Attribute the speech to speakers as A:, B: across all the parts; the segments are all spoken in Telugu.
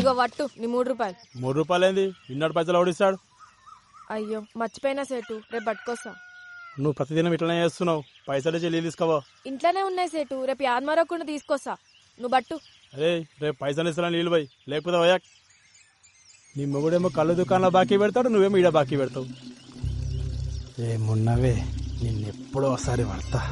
A: ఇగో వట్టు నీ 3 రూపాయలు.
B: 3 రూపాయలు ఏంది? ఇన్నడు పైసలు ఓడిస్తాడు.
A: అయ్యో మర్చిపోయినా సేటు, రేపు పట్టుకొస్తా.
B: నువ్వు ప్రతిదినం ఇట్లనే చేస్తున్నావు. పైసలు చెల్లి తీసుకోవా?
A: ఇంట్లోనే ఉన్నాయి సేటు, రేపు యాదమరకుండా తీసుకొస్తా. నువ్వు బట్టు.
B: అరే రేపు పైసలు ఇస్తా నీళ్ళు పోయి, లేకపోతే పోయాక్. నీ మొగుడేమో కళ్ళు దుకాణంలో బాకీ పెడతాడు, నువ్వేమో ఈడ బాకీ పెడతావు. ఏమున్నవే, నిన్నెప్పుడో ఒకసారి పడతా.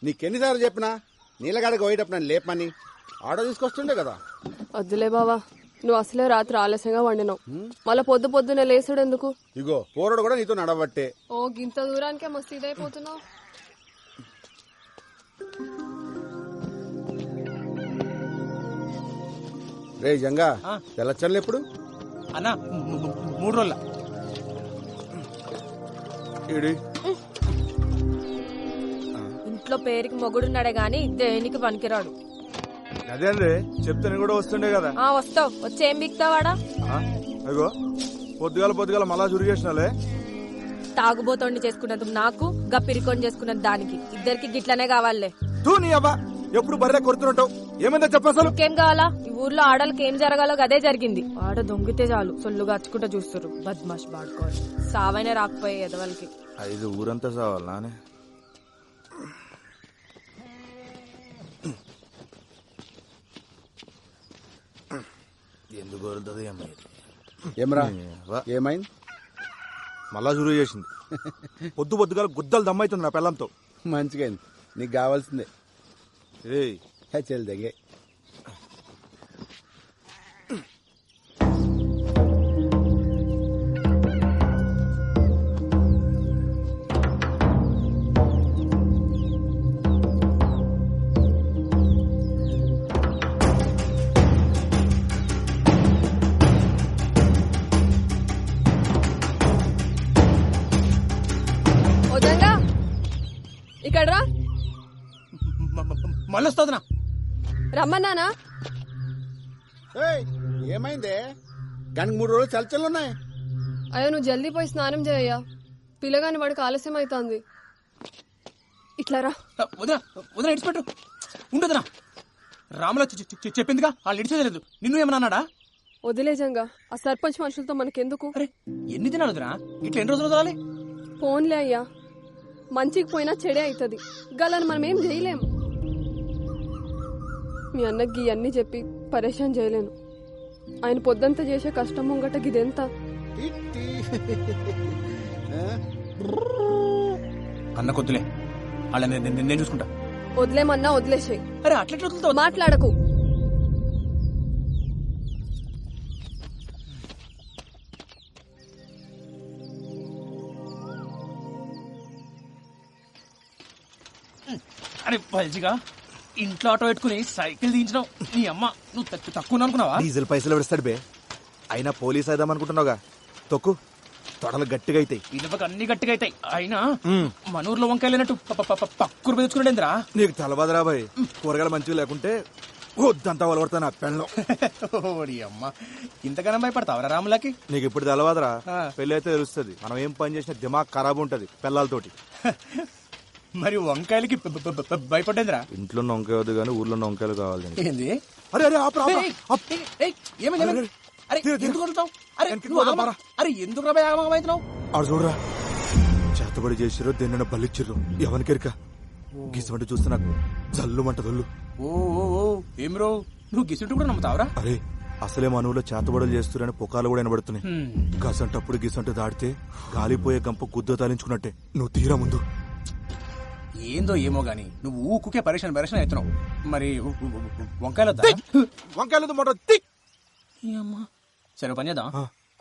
C: నీకెన్నిసార్లు చెప్పినా నీళ్ళగాడికి పోయేటప్పుడు నన్ను లేపమని. ఆటో తీసుకొస్తుండే కదా.
D: వద్దులే బావా, నువ్వు అసలే రాత్రి ఆలస్యంగా వండినావు. మళ్ళా పొద్దునే లేసుడు ఎందుకు?
C: ఇగో పోరడు కూడా నీతో నడవట్టే.
D: ఓ గింత దూరానికే మస్తు ఇదైపోతున్నావు.
C: రే జంగా, తెల్లచ్చర్లు ఎప్పుడు
B: అన్నా? 3 రోజుల.
A: ఇంట్లో పేరుకి మొగుడున్నాడే గాని దేనికి పనికిరాడు.
E: అదే అండి చెప్తే కూడా వస్తుండే కదా.
A: వస్తావు, వచ్చి ఏం బిక్తావాడా?
E: అగో పొద్దుగాల మళ్ళా చురు చేసినాలే.
A: తాగుబోతోండి చేసుకున్నందుకు నాకు, గప్పిరికొని చేసుకున్నది దానికి, ఇద్దరికి గిట్లనే కావాలే.
E: తూ నీ అబ్బా, ఎప్పుడు బర్రె కొడుతుంటావు. ఏమైందా చెప్పసలు?
A: ఇంకేం కావాలా? ఈ ఊర్లో ఆడలకి ఏం జరగాలో అదే జరిగింది. ఆడ దొంగితే చాలు సొల్లుగా అచ్చుకుంటా చూస్తారు. బద్మాష్ బాడుకోవాలి. సావైనా రాకపోయే ఎదవలకి.
E: 5 ఊరంతా సావాలి నానే. ఎందుకు కోరుతుంది
C: ఏమరా? ఏమైంది?
E: మళ్ళా చురు చేసింది. పొద్దుగాల గుద్దలు దమ్మైతుంది నా పిల్లంతో.
C: మంచిగా నీకు కావాల్సిందే.
E: ఏయ్
C: చెల్ దగ్గే.
D: ఇక్కడ రా.
B: మళ్ళీ వస్తుందినా?
D: రమ్మన్నానా?
C: ఏమైందే? దానికి 3 రోజులు చల్చలున్నాయి.
D: అయ్యో నువ్వు జల్దీ పోయి స్నానం చేయయ్యా, పిల్లగాని వాడికి ఆలస్యం అవుతుంది. ఇట్లా రా.
B: వదిన ఇడిచిపెట్టు. ఉండదునా, రాముల చెప్పిందిగా వాళ్ళు ఇడిచేయలేదు. నిన్ను ఏమన్నాడా?
D: వదిలేజంగా, ఆ సర్పంచ్ మనుషులతో మనకెందుకు?
B: అరే ఎన్ని దినాలు వదినా? ఇట్లా ఎన్ని రోజులు వదలాలి?
D: ఫోన్లే అయ్యా, మంచికి పోయినా చెడే అవుతుంది. గలని మనం ఏం చేయలేం. మీ అన్నకి ఇవన్నీ చెప్పి పరేషాన్ చేయలేను. ఆయన పొద్దంతా చేసే కష్టం ముంగట గిదెంత?
B: అన్న కొద్దులే, వాళ్ళ నేను చూసుకుంటా.
D: వదిలేమన్నా వదిలేసాయి.
B: అరే అట్లా
D: మాట్లాడకు.
B: అరే పల్జిగా, ఇంట్లో ఆటో పెట్టుకుని సైకిల్ దించడం నీ అమ్మ. నువ్వు తక్కువ అనుకున్నావా?
E: డీజిల్ పైసలు పెడతాడు బే. అయినా పోలీస్ అయిదాం అనుకుంటున్నావుగా. తొక్కు, తొడలు గట్టిగా అవుతాయి.
B: ఇదొక అన్ని గట్టిగా అవుతాయి. అయినా మనూర్లో వంకాయలేనట్టు పక్కురు పెంచుకునేంద్రా.
E: నీకు తెలవదురా బాయ్, కూరగాయలు మంచిగా లేకుంటే వద్దంతా వలవడతా నా పెళ్ళం.
B: ఓడి అమ్మ, ఇంతగానో భయపడతావరా రాములకి?
E: నీకు ఇప్పుడు తెలవదురా, పెళ్లి అయితే తెలుస్తుంది. మనం ఏం పని చేసినా దిమాగ్ ఖరాబ్ ఉంటది పిల్లలతోటి.
B: మరి వంకాయలకి భయపడేంద్రా?
E: ఇంట్లో వంకాయ వద్దు కానీ ఊర్లో వంకాయలు కావాలి.
B: ఏంది?
E: అరే అరే
B: ఎందుకు రాబోతున్నావు?
E: ఆడు చూడరా, చేతబడి చేసిరో దేన్న బలిచ్చిర్రు ఎవరికెరిక. గిసమంటే చూస్తే నాకు జల్లుమంటదొల్లు.
B: ఓ ఏం రో, నువ్వు గిసుంటు కూడా నమ్ముతావరా?
E: అరే అసలే మన ఊళ్ళో చేతబడులు చేస్తురని పుకాలు కూడా వినబడుతున్నాయి. గసంటప్పుడు గిసంటు దాడితే గాలిపోయే గంప గుద్ద తాలించుకున్నట్టే. నువ్వు తీరా ముందు.
F: ఏందో ఏమో గాని నువ్వు ఊకుకే పరేషాన్ అవుతున్నావు. మరి వంకాయలు
E: వంకాయలు మొట్ట తిక్.
F: సరే పని చేద్దాం,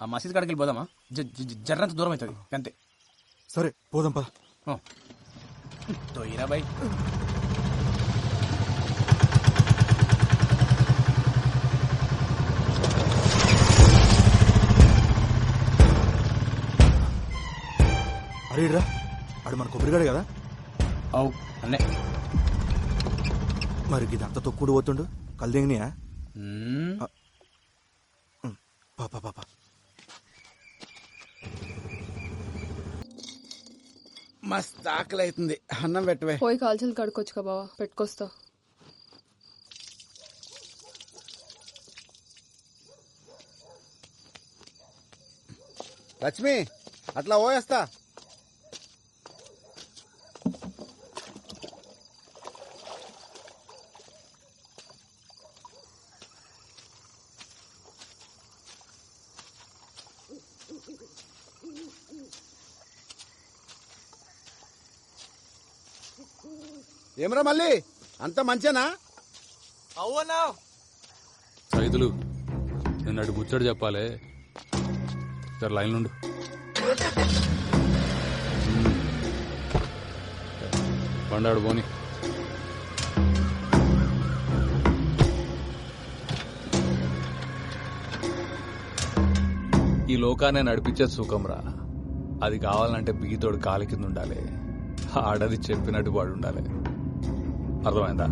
F: ఆ మసీద్ కాడికి వెళ్ళిపోదామా? జర్రంత దూరం అవుతుంది అంతే.
E: సరే పోదాం పద.
F: తోయిరా బాయ్.
E: అరే రా, ఆడు మన కొబ్బరిగాడు కదా.
F: అవు అన్నే.
E: మరి ఇదంతా తొక్కుడు పోతుండు కల్దేంగినియా? పాపా పాపా
C: మస్తు ఆకలి అవుతుంది, అన్నం పెట్టవే.
D: పోయి కాల్చలు కడుక్కొచ్చుకా బావా, పెట్టుకొస్తా.
C: లక్ష్మి అట్లా పోయేస్తా. ఏమరా మళ్ళీ అంత మంచేనా?
E: అవునా
G: రైతులు నేను అటు ముచ్చడు చెప్పాలి, సరే లైన్ నుండి. పండాడు పోని. ఈ లోకాన్ని నడిపించే సుఖంరా, అది కావాలంటే బిగితోడు కాలి కింద ఉండాలి, ఆడది చెప్పినట్టు వాడు ఉండాలి. అర్థమైందా?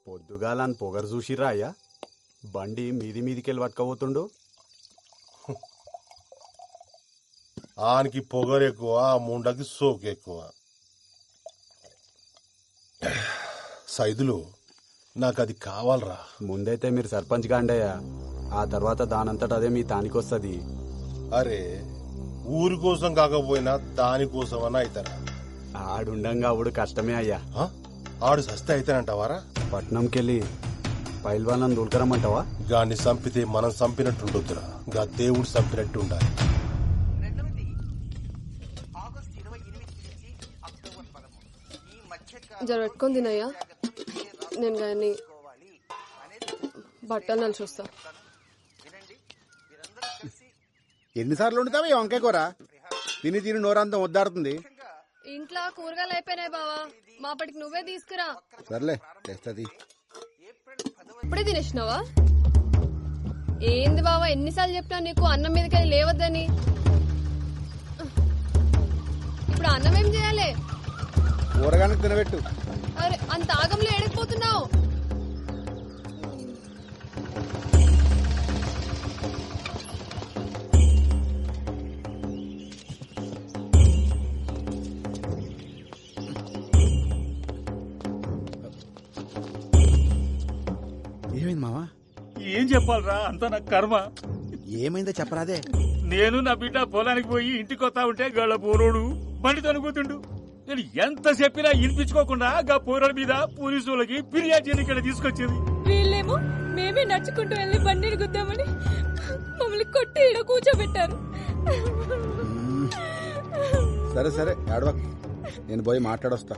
B: పొద్దుగాలని పొగరు చూసిరా అయ్యా? బండి మీదికెళ్ళి పట్టుకపోతుండు.
H: ఆనికి పొగరు ఎక్కువ, ముండకి సోకు ఎక్కువ. సైదులు నాకు అది కావాలరా.
B: ముందైతే మీరు సర్పంచ్ గాండయ్యా, ఆ తర్వాత దానంతట అదే మీ తానికొస్తుంది.
H: అరే ఊరి కోసం కాకపోయినా దానికోసం అన్న అవుతారా?
B: ఆడుండంగా ఆవిడ కష్టమే అయ్యా.
H: ఆడు సస్తే అయితేనంటావారా?
B: పట్నంకెళ్ళి పైల్వాళ్ళని దూల్కరమ్మంటావా?
H: గాన్ని చంపితే మనం చంపినట్టుండొద్దురా, గా దేవుడు చంపినట్టు ఉండాలి.
D: జర పెట్టుకొని తినయ్యా, నేను కానీ బట్టలు నలిసి వస్తా.
C: ఎన్నిసార్లు వండుతావా ఈ వంకాయ కూర? తిని తిని నోరంతా వద్దాడుతుంది.
D: ఇంట్లో కూరగాయలు అయిపోయినాయి బావా, మాపటికి నువ్వే తీసుకురా.
C: సర్లే తెస్తది.
D: ఇప్పుడే తినేసినావా? ఏంది బావా, ఎన్నిసార్లు చెప్పినా నీకు అన్నం మీదకి లేవద్దని. ఇప్పుడు అన్నం ఏం చేయాలి?
C: కూరగాయలకు తినబెట్టు.
D: అరే అంత ఆగంలో ఎడకపోతున్నావు.
C: ఏమైంది మావా?
I: ఏం చెప్పాలరా, అంతా నా కర్మ.
C: ఏమైందో చెప్పరాదే.
I: నేను నా బిడ్డ పొలానికి పోయి ఇంటికి వస్తా ఉంటే గళ్ళ పోరోడు బండి తనుకుతుండు. నేను ఎంత చెప్పినా వినిపించుకోకుండా గా పోరాడు మీద పోలీసులకి ఫిర్యాదు చేయని ఇక్కడ తీసుకొచ్చేది.
A: వీళ్ళేమో మేమే నడుచుకుంటూ వెళ్ళి బండిని గుద్దామని మమ్మల్ని కొట్టి ఈడ కూర్చోబెట్టారు.
C: సరే సరే ఏడవక్, నేను పోయి మాట్లాడొస్తా.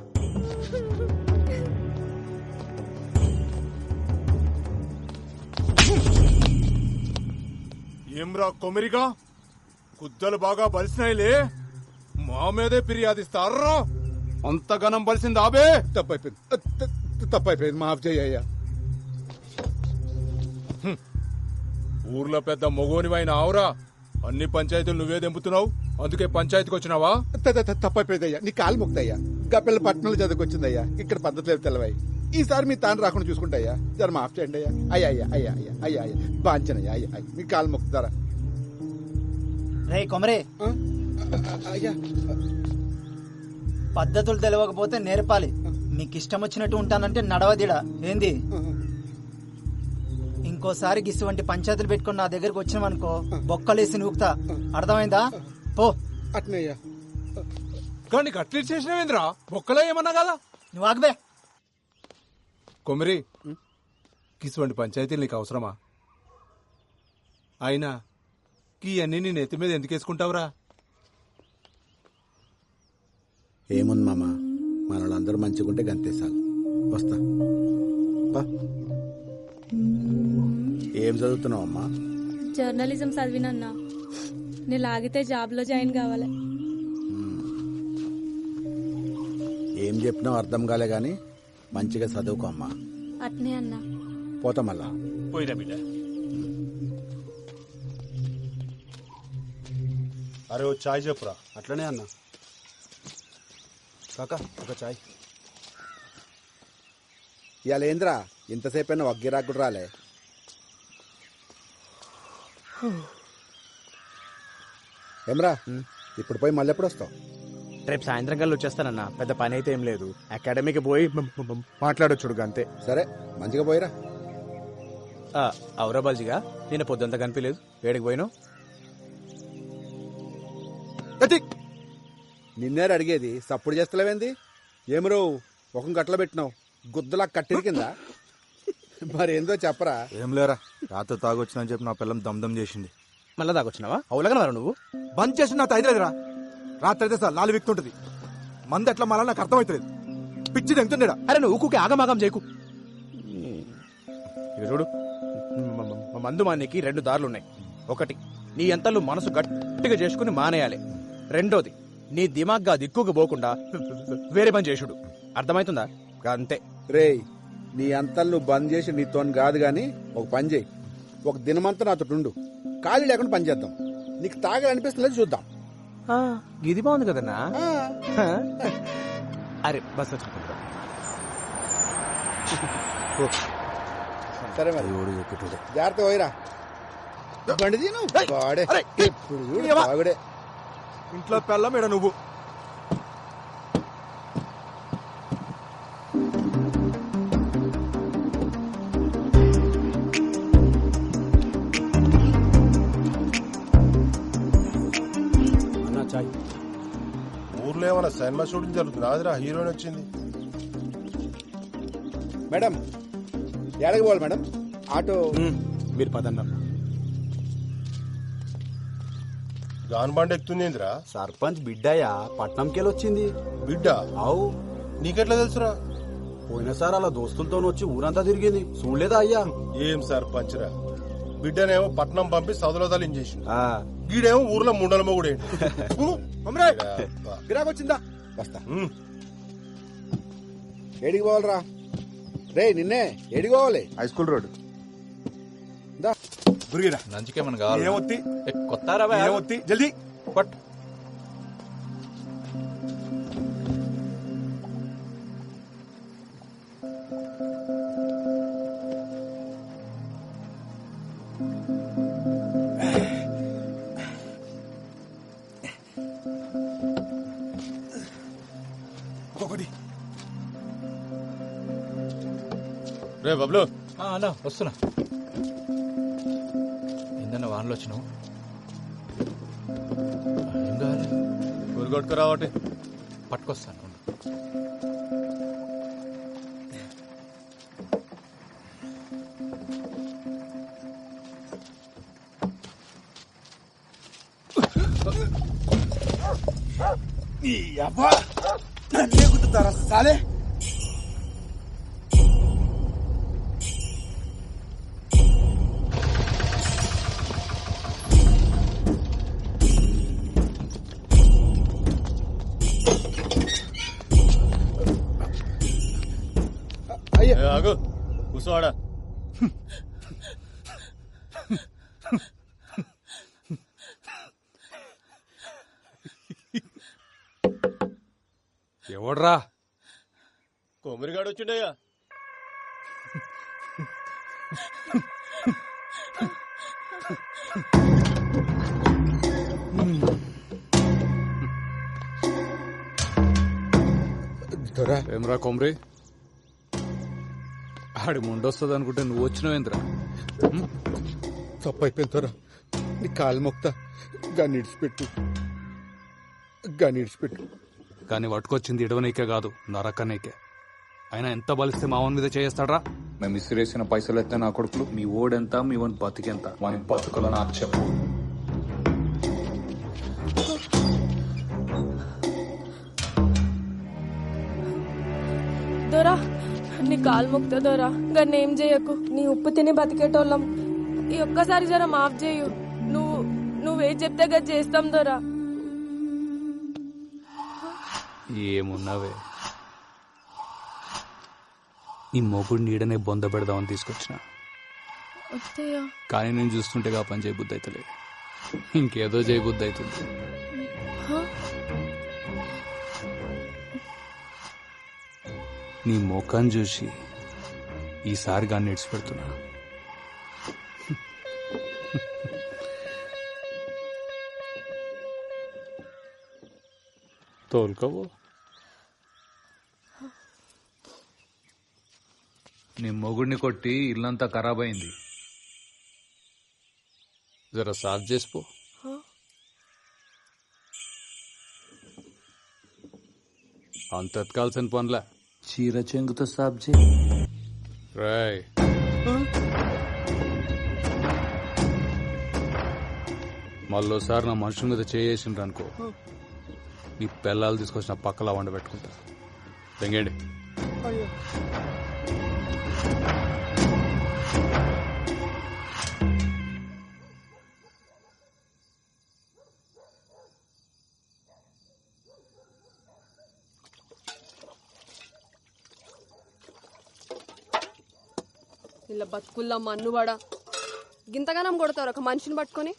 E: ఏమ్రా కొమిరిగా, కుద్దలు బాగా బలిసినాయిలే, మా మీదే ఫిర్యాదిస్తారా? అంతగనం బలిసింది ఆబే.
C: తప్పైపోయింది, మాఫ్ చేయ్యా.
E: ఊర్లో పెద్ద మొగోనివైన ఆవురా, అన్ని పంచాయతీలు నువ్వే దెంపుతున్నావు, అందుకే పంచాయతీకి వచ్చినావా?
C: తప్పైపోయిందయ్యా, నీ కాలు ముక్తయ్యా. గా పిల్ల పట్టణంలో చదువుకొచ్చిందయ్యా, ఇక్కడ పద్ధతులు తెలవాయి. ఈసారి మీ తాను రాకుండా చూసుకుంటాయా, జర మాఫ్ చేయండి అయ్యా. అయ్యా అయ్యా అయ్యా అయ్యా అయ్యా అయ్యా బాంచనయ్యా, అయ్యా అయ్యా మీ కాలు మొక్కుతారా?
F: రే కొమరే,
C: అయ్యా
J: పద్ధతులు తెలియకపోతే నేర్పాలి. మీకు ఇష్టం వచ్చినట్టు ఉంటానంటే నడవదిడా ఏంది? ఇంకోసారి గిసువంటి పంచాయతీలు పెట్టుకుని నా దగ్గరకు వచ్చినావనుకో బొక్కలేసి నూకుతా. అర్థమైందా? పో.
C: అట్నే అయ్యా.
E: కానీ అట్లీట్ చేసినవేంద్రా? బొక్కలో ఏమన్నా కదా?
J: నువ్వు ఆగబే.
E: కొమిరి, ఇటువంటి పంచాయతీలు నీకు అవసరమా? అయినా ఇవన్నీ నీ నెత్తి మీద ఎందుకు వేసుకుంటావురా?
C: ఏముంది మామ, మన వాళ్ళందరూ మంచిగుంటే గంతేసాలు. వస్తా. ఏం చదువుతున్నావు అమ్మా?
K: జర్నలిజం చదివినన్నా. నేను లాగితే జాబ్ లో జాయిన్ కావాలి.
C: ఏం చెప్పినావు అర్థం కాలే గాని మంచిగా చదువుకో అమ్మా.
K: అట్నే అన్నా.
C: పోతా మళ్ళా.
I: పోయిరా బిడ్డ.
H: అరే ఓ చాయ్ చెప్పురా.
B: అట్లనే అన్న. కాకా ఒక చాయ్.
C: ఇవాళ ఏంద్రా ఇంతసేపైనా వగ్గిరాకుడు రాలే? ఏమ్రా ఇప్పుడు పోయి మళ్ళీ ఎప్పుడు వస్తావు?
F: రేపు సాయంత్రం కల్లా వచ్చేస్తానన్నా. పెద్ద పని అయితే ఏం లేదు. అకాడమీకి పోయి మాట్లాడొచ్చుడు అంతే.
C: సరే మంచిగా పోయిరా.
F: అవురా బాల్జీగా, నేను పొద్దుంతా కనిపించలేదు. ఏడికి పోయినావు?
C: నిన్నేరు అడిగేది, సప్పుడు చేస్తలేవేంది? ఏమరో ఒక గట్ల పెట్టినావు, గుద్దలా కట్టిరి కింద. మరేందో చెప్పరా.
E: ఏం లేరా, రాత్రి తాగొచ్చిన చెప్పి నా పిల్లం దమ్దం చేసింది.
F: మళ్ళా దాకొచ్చినావా? అవులగా నువ్వు
E: బంద్ చేసి నా తైదలేదురా. రాత్రి అయితే సార్ 4 విక్తుంటది. మంది ఎట్లా మళ్ళీ నాకు అర్థమవుతుంది. పిచ్చి తెంగుతుండేడా.
F: అరే నువ్వు ఊకుకి ఆగమాగం చేయకు. ఇక చూడు, మందు మానేకి 2 దారులున్నాయి. ఒకటి, నీ ఎంతలు మనసు గట్టిగా చేసుకుని మానేయాలి. రెండోది, నీ దిమాగ్గా దిక్కుకు పోకుండా వేరే పని చేసుడు. అర్థమవుతుందా? అంతే.
C: రేయ్, నీ అంతలు నువ్వు బంద్ చేసి నీతోని కాదు గాని ఒక పని చేయి. ఒక దినమంతా నాతో ఉండు, ఖాళీ లేకుండా పని చేద్దాం. నీకు తాగాలనిపిస్తుంది చూద్దాం.
F: ఇది బాగుంది కదన్నా. అరే బస్ వచ్చి
C: సరే మరి జాగ్రత్త పోయిరా. బండి తీను వాడే ఎప్పుడు చూడు బాగుడే.
E: ఇంట్లో పెళ్ళం ఏడా నువ్వు?
B: చాయ్.
H: ఊర్లో ఏమైనా సినిమా షూటింగ్ జరుగుతుంది? అదిరా హీరోయిన్ వచ్చింది.
C: మేడం ఎడకి పోవాలి మేడం? ఆటో.
F: మీరు పదన్నా.
H: గాన్ బండి ఎక్కుతుందిరా?
B: సర్పంచ్ బిడ్డయ్యా, పట్నంకెళ్ళి వచ్చింది.
H: బిడ్డ?
B: అవు.
H: నీకెట్లా తెలుసురా?
B: పోయినసారి అలా దోస్తులతో వచ్చి ఊరంతా తిరిగింది, చూడలేదా అయ్యా?
H: ఏం సర్పంచ్ రా, బిడ్డనేమో పట్నం పంపి సదులో తలించేసిండు. గీడేమో ఊర్లో ముండల మొగుడే.
C: గిరాకొచ్చిందా? వస్తా. ఏడికి పోవాలరా? రే నిన్నే ఏడికి పోవాలి?
E: High school road.
G: నంచుకేమన్నా కావాలి? కొత్త
E: జల్దీ
G: పట్.
H: రే బబ్లు.
G: అన్నా వస్తున్నా. ఏందన్నా వానలో వచ్చినావు? ఏం కావాలి?
H: ఊరు కొట్టుకురా ఒకటి.
G: పట్టుకొస్తాను.
C: గుర్తుతారా సాలే?
H: ఆగు, కూర్చోవాడా.
G: ఎవడ్రా?
H: కొమ్మరిగాడు వచ్చిండయ్యా.
C: దొరా
G: ఏమ్రా కొమ్రి ఆడి ముండొస్తుంది అనుకుంటే నువ్వు వచ్చినావేంద్రా?
C: తప్పు అయిపోయింది దొరా, నీ కాలు మొక్తా, గాని ఇడిచిపెట్టు, గాని ఇడిచిపెట్టు.
G: కానీ పట్టుకొచ్చింది ఇడవనీకే కాదు, నరకనీకే. అయినా ఎంత బలిస్తే మావన్ మీద చేస్తాడ్రా? మేము ఇసిరేసిన పైసలు ఎత్తే నా కొడుకులు, మీ ఓడెంత, మీ వన్ బతికెంత, వాని బతుకులో నాకు చెప్పు.
A: దొరా నీ కాలు మొక్తా దొరా, గన్నేం ఏం చేయకు. నీ ఉప్పు తిని బతికేటోళ్ళం, ఈ ఒక్కసారి జర మాఫ్ చేయు. నువ్వేం చెప్తే గది చేస్తాం దొరా.
G: ఏమున్నావే, నీ మొగుడు నీడనే బొంద పెడదామని తీసుకొచ్చిన. కానీ నేను చూస్తుంటే ఆ పని చేయబుద్ధి అవుతలేదు, ఇంకేదో చేయబుద్ధి అవుతుంది. నీ ముఖం చూసి ఈసారి గాన్ని ఇడిచిపెడుతున్నా. తోలుకోవు. నీ మొగుడిని కొట్టి ఇల్లంతా ఖరాబ్ అయింది, జర సాఫ్ చేసిపో. అంత ఎత్కాల్సిన పనులా, చీర చెంగుతో సాఫ్ చేయి. రాయ్ మళ్ళోసారి నా మనుషుల మీద చేసిండ్రు అనుకో, నీ పిల్లలు తీసుకొచ్చిన పక్కలా వండ పెట్టుకుంటా. తెంగండి.
D: ఇలా బతుకుల్లా మన్నువాడా గింతగానం కొడతారు ఒక మనిషిని పట్టుకొని.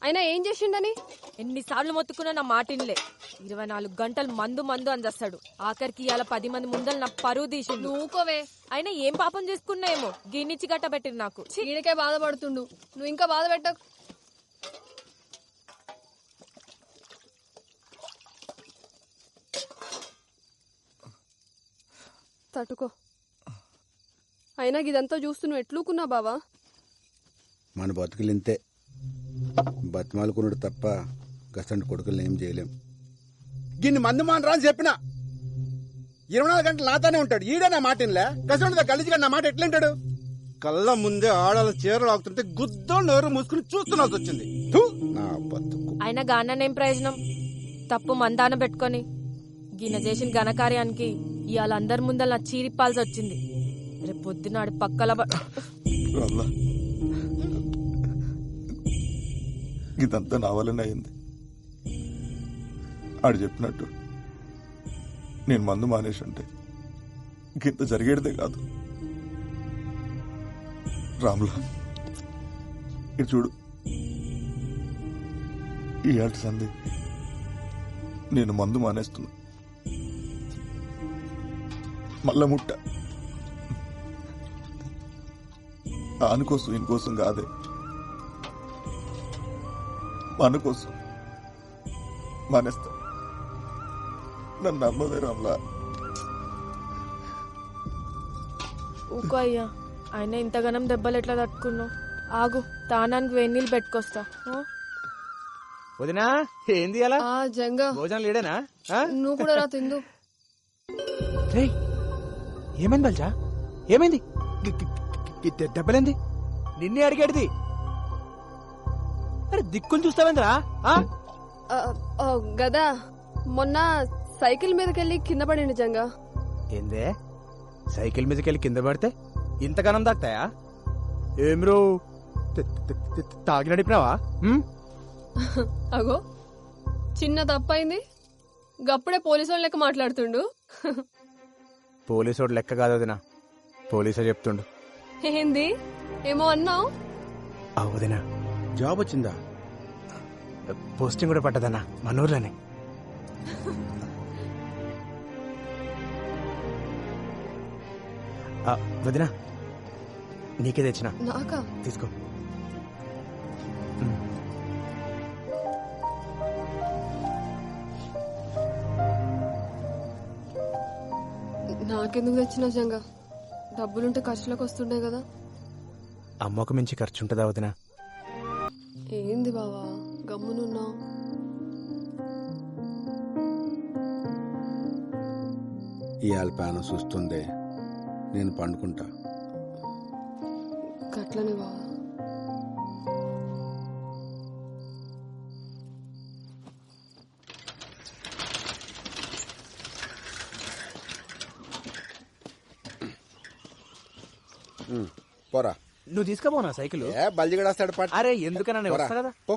D: అయినా ఏం చేసిండని
A: ఎన్నిసార్లు మొత్తుకున్నా నా మాటిన్లే. 24 గంటలు మందు అని చేస్తాడు. ఆఖరికి ఇవాళ 10 మంది ముందలు నా పరువు తీసిండు.
D: నువ్వుకోవే,
A: అయినా ఏం పాపం చేసుకున్నాయేమో గిన్నిచ్చి గట్ట పెట్టింది నాకు.
D: ఈయనకే బాధపడుతుండు, నువ్వు ఇంకా బాధ పెట్టకు. తట్టుకో. అయినా ఇదంతా చూస్తూ నువ్వు ఎట్లుకున్నా బావా?
C: మన బతుకులు ఇంతే, బతిమాలుకున్నాడు తప్ప గసంటి కొడుకులు ఏం చేయలేం. గిన్ని మందు మానరా అని చెప్పిన 24 గంటలు నాతోనే ఉంటాడు. ఈడే నా మాట ఇన్లే, గసంటి గలీజిగా నా మాట ఎట్లుంటాడు? కళ్ళ ముందే ఆడాల చీరలు ఆగుతుంటే గుద్దో నోరు మూసుకుని చూస్తున్నాల్సి వచ్చింది. నా బతుకు.
A: అయినా గాననేం ప్రయోజనం? తప్పు మందాన పెట్టుకొని గిన్నె చేసిన ఘనకార్యానికి ఇవాళ అందరి ముందర నా చీరిప్పాల్సి వచ్చింది. రేపు పొద్దునాడు పక్కల
E: ఇదంతా నా వల్లనే అయింది. ఆడు చెప్పినట్టు నేను మందు మానేసి ఉంటే ఇంత జరిగేదే కాదు. రాములా, ఇటు చూడు, ఈ ఆటి సంది నేను మందు మానేస్తున్నా. మళ్ళా ముట్ట ఆనుకోసం ఇంకోసం కాదే, మన కోసం మానేస్తా. నన్ను నమ్మవే రామ్లా.
A: ఊకో అయ్యా, ఆయన ఇంతగానం దెబ్బలు ఎట్లా తట్టుకున్నావు? ఆగు, తానానికి వేణీళ్ళు పెట్టుకొస్తా.
F: వదినా ఏంది అలా
D: జంగా
F: భోజనం లేడేనా?
D: నువ్వు కూడా రా తిందు.
F: ఏమైంది బల్జా? ఏమైంది? దెబ్బలేంది? నిన్నే అడిగేది. అరే దిక్కులు చూస్తావేంద్రా?
D: గదా మొన్న సైకిల్ మీదకెళ్ళి కింద పడింది జంగా.
F: ఏందే సైకిల్ మీదకెళ్ళి కింద పడితే ఇంతగానం దాక్తాయా? ఏం రో తాగి నడిపినావా?
D: అగో చిన్న తప్పైంది, గప్పుడే పోలీసు లెక్క మాట్లాడుతుండు.
F: పోలీసోడు లెక్క కాదు వదినా, పోలీసే చెప్తుండు.
D: ఏంది ఏమో అన్నావు?
F: వదినా
C: జాబ్ వచ్చిందా?
F: పోస్టింగ్ కూడా పట్టదన్నా మన ఊర్లోనే. వదినా నీకే తెచ్చిన,
D: నాకా?
F: తీసుకో.
D: నాకెందుకు తెచ్చినావు జంగా? డబ్బులుంటే ఖర్చులకు వస్తుండే కదా.
F: అమ్మకు మించి ఖర్చు ఉంటుందా వదినా?
D: ఏంది బావా గమ్మునున్నావు?
C: ఇవాళ పానం చూస్తుందే, నేను పండుకుంటా.
D: గట్లనే బావా.
C: పోరా.
F: నువ్వు తీసుకుపోనా సైకిల్?
C: బల్జిగడాస్తాడు పాట.
F: అరే ఎందుకన్నా నేను వస్తా కదా.
C: పో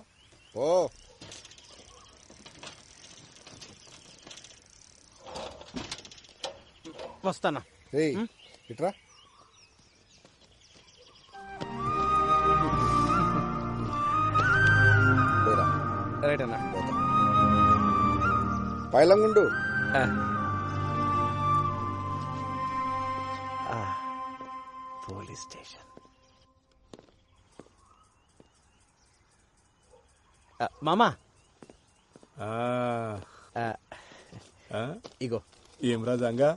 C: పో.
F: వస్తానా?
C: ఏయ్ ఇట్రా. పోరా.
F: రైట్ అన్నా.
C: పైలంగుండు.
F: Police station. మామా ఇగో.
B: ఏం రాజంగా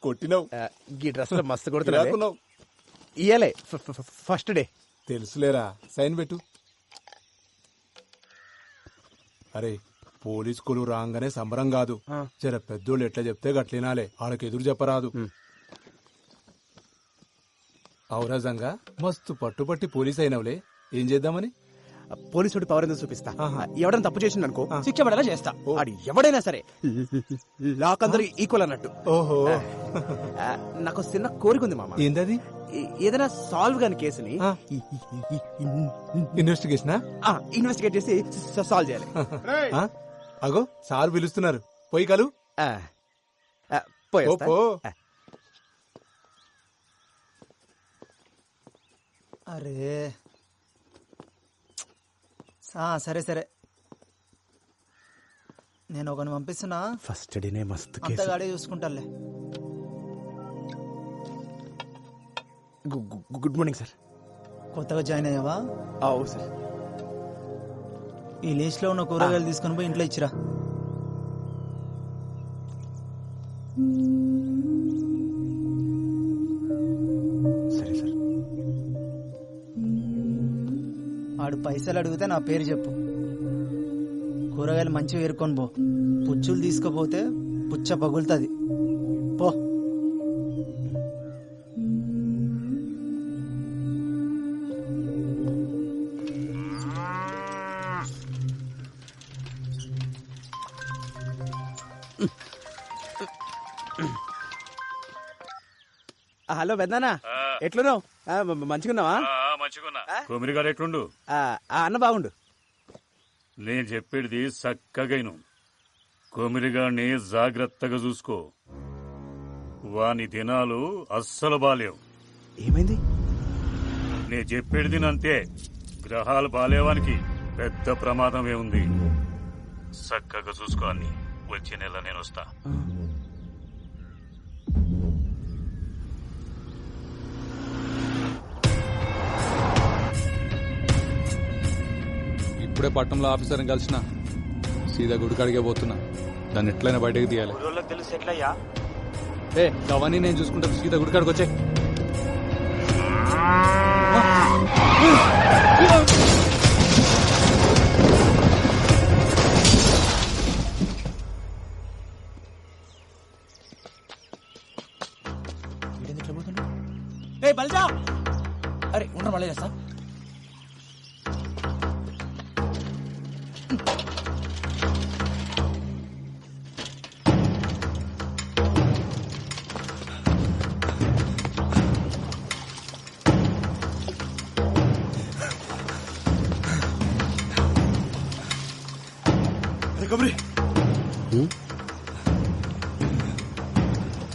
B: కొట్టినావు?
F: ఈ డ్రెస్ లో మస్తు కొడుతున్నావు. ఇయ్యలే ఫస్ట్ డే.
B: తెలుసులేరా, సైన్ పెట్టు. అరే పోలీస్ కులు రాగానే సంబరం కాదు. జర పెద్దోళ్ళు ఎట్లా చెప్తే గట్లినాలే, వాళ్ళకి ఎదురు చెప్పరాదు. ఔరాజంగా మస్తు పట్టుపట్టి పోలీస్ అయినవులే. ఏం చేద్దామని?
F: పోలీసుడి పవర్ ఎందుకు చూపిస్తా. ఎవడైనా తప్పు చేసింది అనుకో శిక్ష పడేలా చేస్తా. అది ఎవడైనా సరే లాక్ అందరూ ఈక్వల్ అన్నట్టు.
B: ఓహో.
F: నాకు చిన్న కోరిక ఉంది మామ.
B: ఏంటది?
F: ఏదైనా సాల్వ్ కాని కేసుని ఇన్వెస్టిగేట్ చేసి సాల్వ్ చేయాలి.
B: అగో సార్ పిలుస్తున్నారు, పోయి కలు.
J: అరే సరే సరే, నేను ఒకని పంపిస్తున్నా.
F: ఫస్ట్ డేనే మస్తు
J: అంతగాడే చూసుకుంటాలే.
F: Good morning sir.
J: కొత్తగా జాయిన్ అయ్యావా?
F: అవు సార్.
J: ఈ లిస్ట్ లో ఉన్న కూరగాయలు తీసుకొని పోయి ఇంట్లో ఇచ్చిరా.
F: సరే సార్.
J: ఆడు పైసలు అడిగితే నా పేరు చెప్పు. కూరగాయలు మంచిగా ఏరుకొని పో. పుచ్చులు తీసుకుపోతే పుచ్చ పగులుతుంది. పో.
F: హలో పెద్దనా, ఎట్లున్నావు? మంచిగున్నావా?
I: మంచిగున్నా. కొమిరిగాడు ఎట్లుండు?
F: అన్న బాగుండు.
I: నేను చెప్పేది చక్కగైను. కొమిరిగాడిని జాగ్రత్తగా చూసుకో. వాని దినాలు అస్సలు బాలేవు.
F: ఏమైంది?
I: నేను చెప్పేది అంతే. గ్రహాలు బాలేవానికి పెద్ద ప్రమాదమే ఉంది. చక్కగా చూసుకో అన్ని. వచ్చే నెల నేను వస్తా.
G: ఇప్పుడే పట్టణంలో ఆఫీసర్ని కలిసిన సీదా గుడికాడికే పోతున్నా. దాన్ని ఎట్లయినా బయటకు తీయాలి.
F: తెలుసు ఎట్లయ్యా?
G: అవన్నీ నేను చూసుకుంటా. సీదా గుడికాడికి వచ్చే.
F: బల్జా. అరే ఉండరు మళ్ళీ చేస్తా.
E: కొమరి,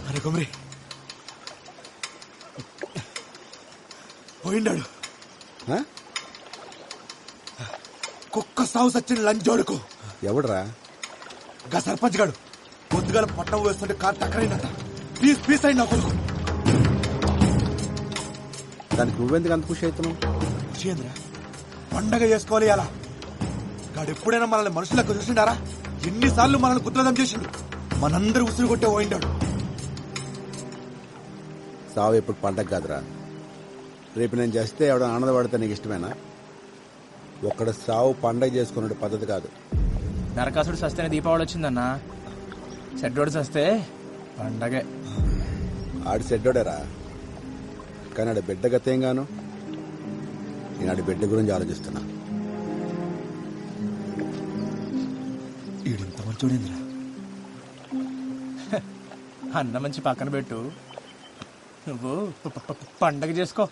E: అరే కొమరి పోయిండాడు. కుక్క సాగు సచ్చిన లంచోడుకు.
C: ఎవడరా?
E: గా సర్పంచ్ గాడు పొద్దుగాల పట్టం వేస్తుంటే కారు టక్కరైందట. పీస్ పీస్ అయింది నా కొడుకు.
C: దానికి నువ్వెందుకు అంత ఖుషి అవుతున్నావు?
E: ఖుషి ఏంద్రా? పండగ చేసుకోవాలి అలా. గాడు ఎప్పుడైనా మనల్ని మనుషులకు చూసిండారా? ఎన్నిసార్లు మనల్ని గుద్రదం చేసిండు. మనందరూ ఉసురు కొట్టే పోయిండాడు.
C: సావు ఎప్పుడు పండగ కాదురా. రేపు నేను చేస్తే ఎవడ ఆనందపడితే నీకు ఇష్టమేనా? ఒక్కడ సావు పండగ చేసుకునే పద్ధతి కాదు.
F: నరకాసుడు సస్తేనే దీపావళి వచ్చిందన్నా, చెడ్డోడు సస్తే పండగే.
C: ఆడి సెడ్డోడేరా, కానీ ఆడి బిడ్డ గతేం గాను. నేను ఆడి బిడ్డ గురించి ఆలోచిస్తున్నా.
E: ఈడింత మంచోడేంద్రా.
F: అన్న మంచి పక్కన పెట్టు, నువ్వు పండగ చేసుకో.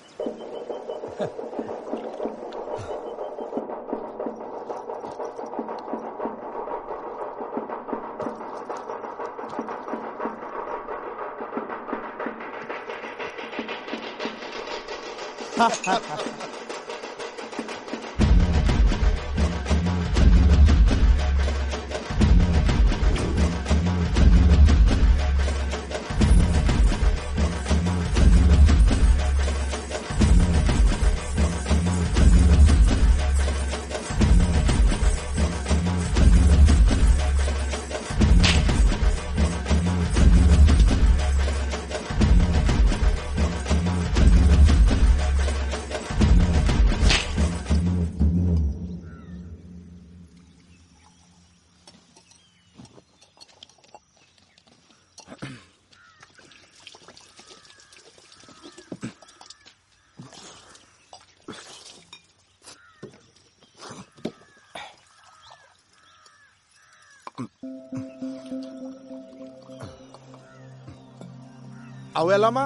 E: అవెల్లమ్మా,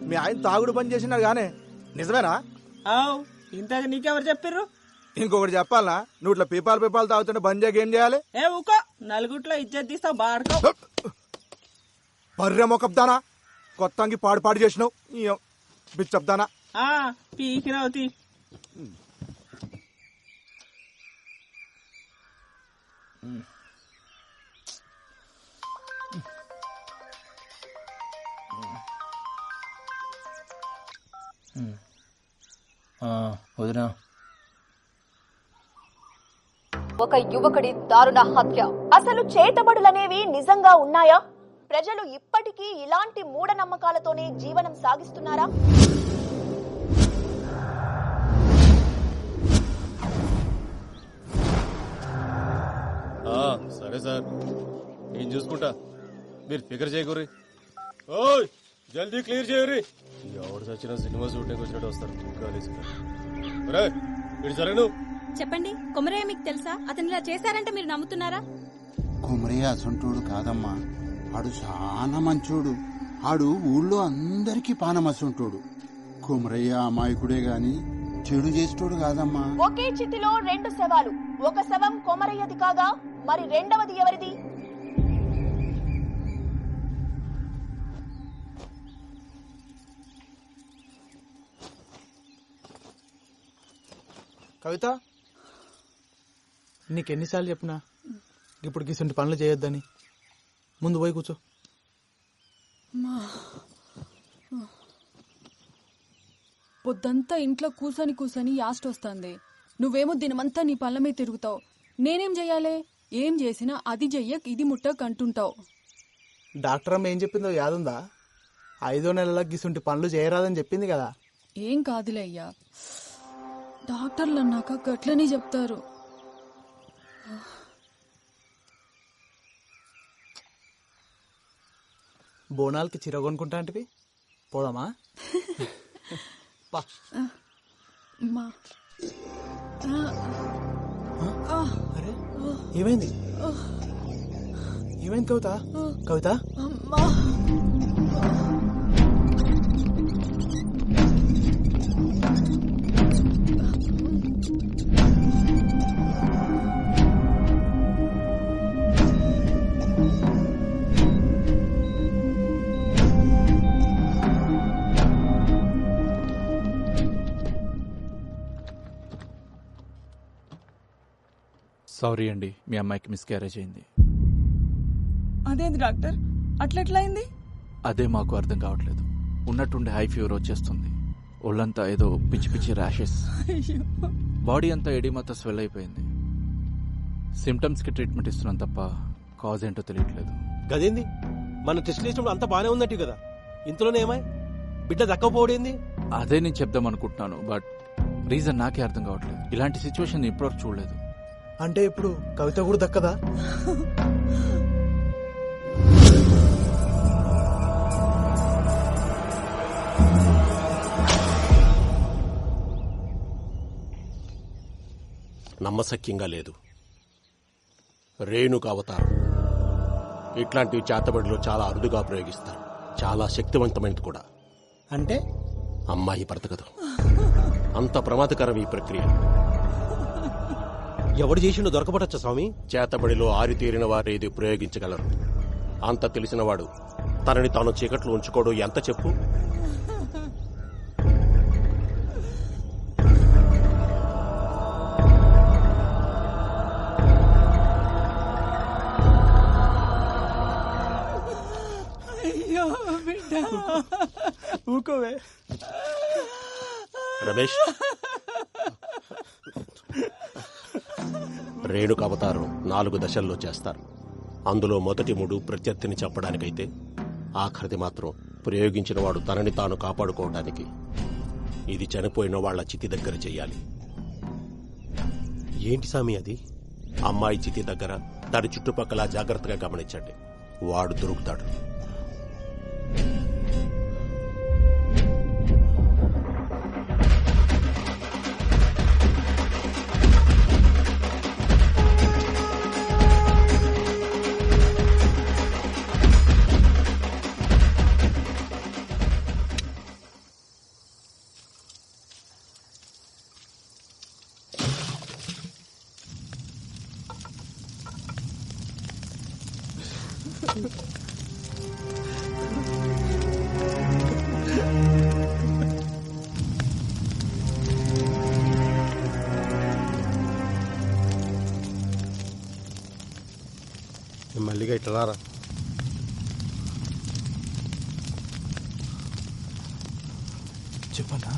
E: మీ ఆయన తాగుడు పని చేసినాడు గానే, నిజమేనా?
L: ఇంతకు నీకెవరు చెప్పిర్రు?
E: ఇంకొకటి చెప్పాలా, నువ్వు ఇట్లా పీపాలు తాగుతుంటే బంద్ చేయక ఏం చేయాలి?
L: ఏ ఊకో, నలుగుట్లో ఇజ్జత్ తీస్తావు బాడుకో.
E: బర్రె మొక్కబ్దానా, కొత్తంగి పాడు చేసినావు బిచ్చబ్దానా.
L: పీకినవుతి.
F: వదినా,
M: ఒక యువకుడి దారుణ హత్య. అసలు చేతబడులనేవి నిజంగా ఉన్నాయా? ప్రజలు ఇప్పటికీ ఇలాంటి మూఢనమ్మకాలతోనే జీవనం సాగిస్తున్నారా?
H: సరే సార్, నేను చూసుకుంటా, మీరు ఫికర్ చేయకూరి. ఓయ్ జల్దీ క్లియర్ చేయరి. ఎవరు చచ్చిన సినిమా షూటింగ్ వచ్చినట్టు వస్తారు. సరే నువ్వు
K: చెప్పండి, కొమరయ్య మీకు తెలుసా? అతను ఇలా చేశారంటే మీరు నమ్ముతున్నారా?
N: కొమరయ్య అసంటోడు కాదమ్మా, ఆడు చాలా మంచోడు. ఆడు ఊళ్ళో అందరికీ పానమసంటోడు. కొమరయ్య అమాయకుడే గాని చెడు చేసేటోడు కాదమ్మా.
M: ఒకే చితిలో రెండు శవాలు. ఒక శవం కొమరయ్యది కాగా మరి రెండవది ఎవరిది?
J: కవిత, నీకెన్నిసార్లు చెప్పినా ఇప్పుడు గిసంటి పనులు చేయొద్దని. ముందు పోయి కూర్చో.
O: పొద్దంతా ఇంట్లో కూసని యాస్ట్ వస్తుంది. నువ్వేమో దినమంతా నీ పళ్ళ మీద తిరుగుతావు. నేనేం చెయ్యాలి? ఏం చేసినా అది చెయ్యక్ ఇది ముట్టక్ అంటుంటావు.
J: డాక్టర్ అమ్మ ఏం చెప్పిందో యాదుందా? 5వ నెలలకు గిసంటి పనులు చేయరాదని చెప్పింది కదా.
O: ఏం కాదులే అయ్యా, డాక్టర్లు అన్నాక గట్లనే చెప్తారు.
J: బోనాలకి చీర కొనుక్కుంటా అంటే పోదామా? అరే ఏమైంది? ఏమైంది కవిత? కవిత
F: సారీ అండి, మీ అమ్మాయికి మిస్క్యారేజ్ అయింది.
O: అదేంది డాక్టర్, అట్లెట్లయింది?
F: అదే మాకు అర్థం కావట్లేదు. ఉన్నట్టుండి హై ఫీవర్ వచ్చేస్తుంది. ఒళ్ళంతా ఏదో పిచ్చి పిచ్చి ర్యాషెస్, బాడీ అంతా ఎడిమత స్వెల్ అయిపోయింది. సిమ్టమ్స్ కి ట్రీట్మెంట్ ఇస్తున్నాం తప్ప కాజ్ ఏంటో తెలియట్లేదు.
P: గదేంది, మన టెస్ట్ చేసినప్పుడు అంతా బానే ఉందట కదా, ఇంతలోనే ఏమాయి? బిడ్డ దక్కపోవడేంది?
G: అదే నేను చెప్దాం అనుకుంటున్నాను, బట్ రీజన్ నాకే అర్థం కావట్లేదు. ఇలాంటి సిచ్యువేషన్ ఇప్పటివరకు చూడలేదు.
P: అంటే ఇప్పుడు కవిత కూడా దక్కదా?
Q: నమ్మశక్యంగా లేదు. రేణుక అవతారం ఇట్లాంటివి చేతబడిలో చాలా అరుదుగా ప్రయోగిస్తారు. చాలా శక్తివంతమైనది కూడా.
P: అంటే
Q: అమ్మాయి బ్రతకదు. అంత ప్రమాదకరం ఈ ప్రక్రియ.
P: ఎవడు చేసిండో దొరకబడచ్చా స్వామి?
Q: చేతబడిలో ఆరితేరిన వారు ఇది ప్రయోగించగలరు. అంత తెలిసినవాడు తనని తాను చీకట్లో ఉంచుకోవడం ఎంత చెప్పు.
P: ఊకోవే
Q: రమేష్, రేణుక అవతారం 4 దశల్లో చేస్తారు. అందులో మొదటి 3 ప్రత్యర్థిని చెప్పడానికైతే ఆఖరిది మాత్రం ప్రయోగించిన వాడు తనని తాను కాపాడుకోవడానికి. ఇది చనిపోయిన వాళ్ల చితి దగ్గర చెయ్యాలి.
P: ఏంటి స్వామి అది?
Q: అమ్మాయి చితి దగ్గర దాని చుట్టుపక్కల జాగ్రత్తగా గమనించండి. వాడు దొరుకుతాడు.
P: మల్లిగా ఇట్లా రారా.
G: చెప్పన్నా,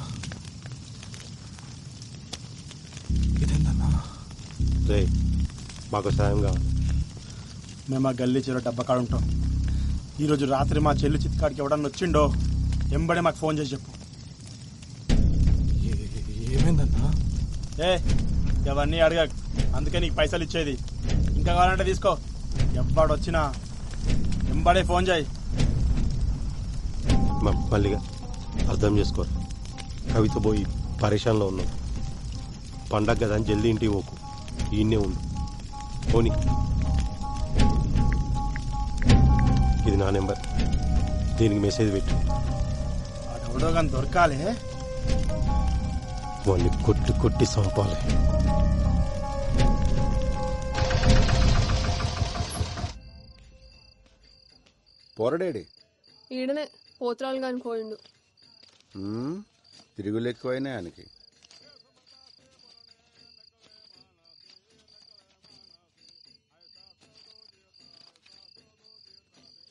G: ఇదేందన్నా?
P: రే, మాకు సాయం కావాలి.
B: మేము ఆ గల్లీ చెరువు డబ్బకాడ ఉంటాం. ఈరోజు రాత్రి మా చెల్లి చిత్కాడికి ఎవడన్నా వచ్చిండో ఎంబడే మాకు ఫోన్ చేసి చెప్పు.
G: ఏమైందన్నా?
B: ఇవన్నీ అడగ, అందుకే నీకు పైసలు ఇచ్చేది. ఇంకా కావాలంటే తీసుకో. ఎవ్వడొచ్చినా ఎంబడే ఫోన్ చేయి.
P: మల్లిగా అర్థం చేసుకో. కవిత పోయి పరేషాన్లో ఉన్నాం. పండగ కదా అని జల్దీ ఇంటికి పోకు. ఈయన్నే ఉండు. పోనీ, ఇది నా నెంబర్. దీనికి మెసేజ్ పెట్టు.
B: ఎవడో కానీ దొరకాలి.
P: వాళ్ళని కొట్టి కొట్టి చంపాలి.
N: పోరడేడి
D: ఈడనే పోత్రాలు కాని పోయిండు.
N: తిరుగులు ఎక్కువైనా ఆయనకి.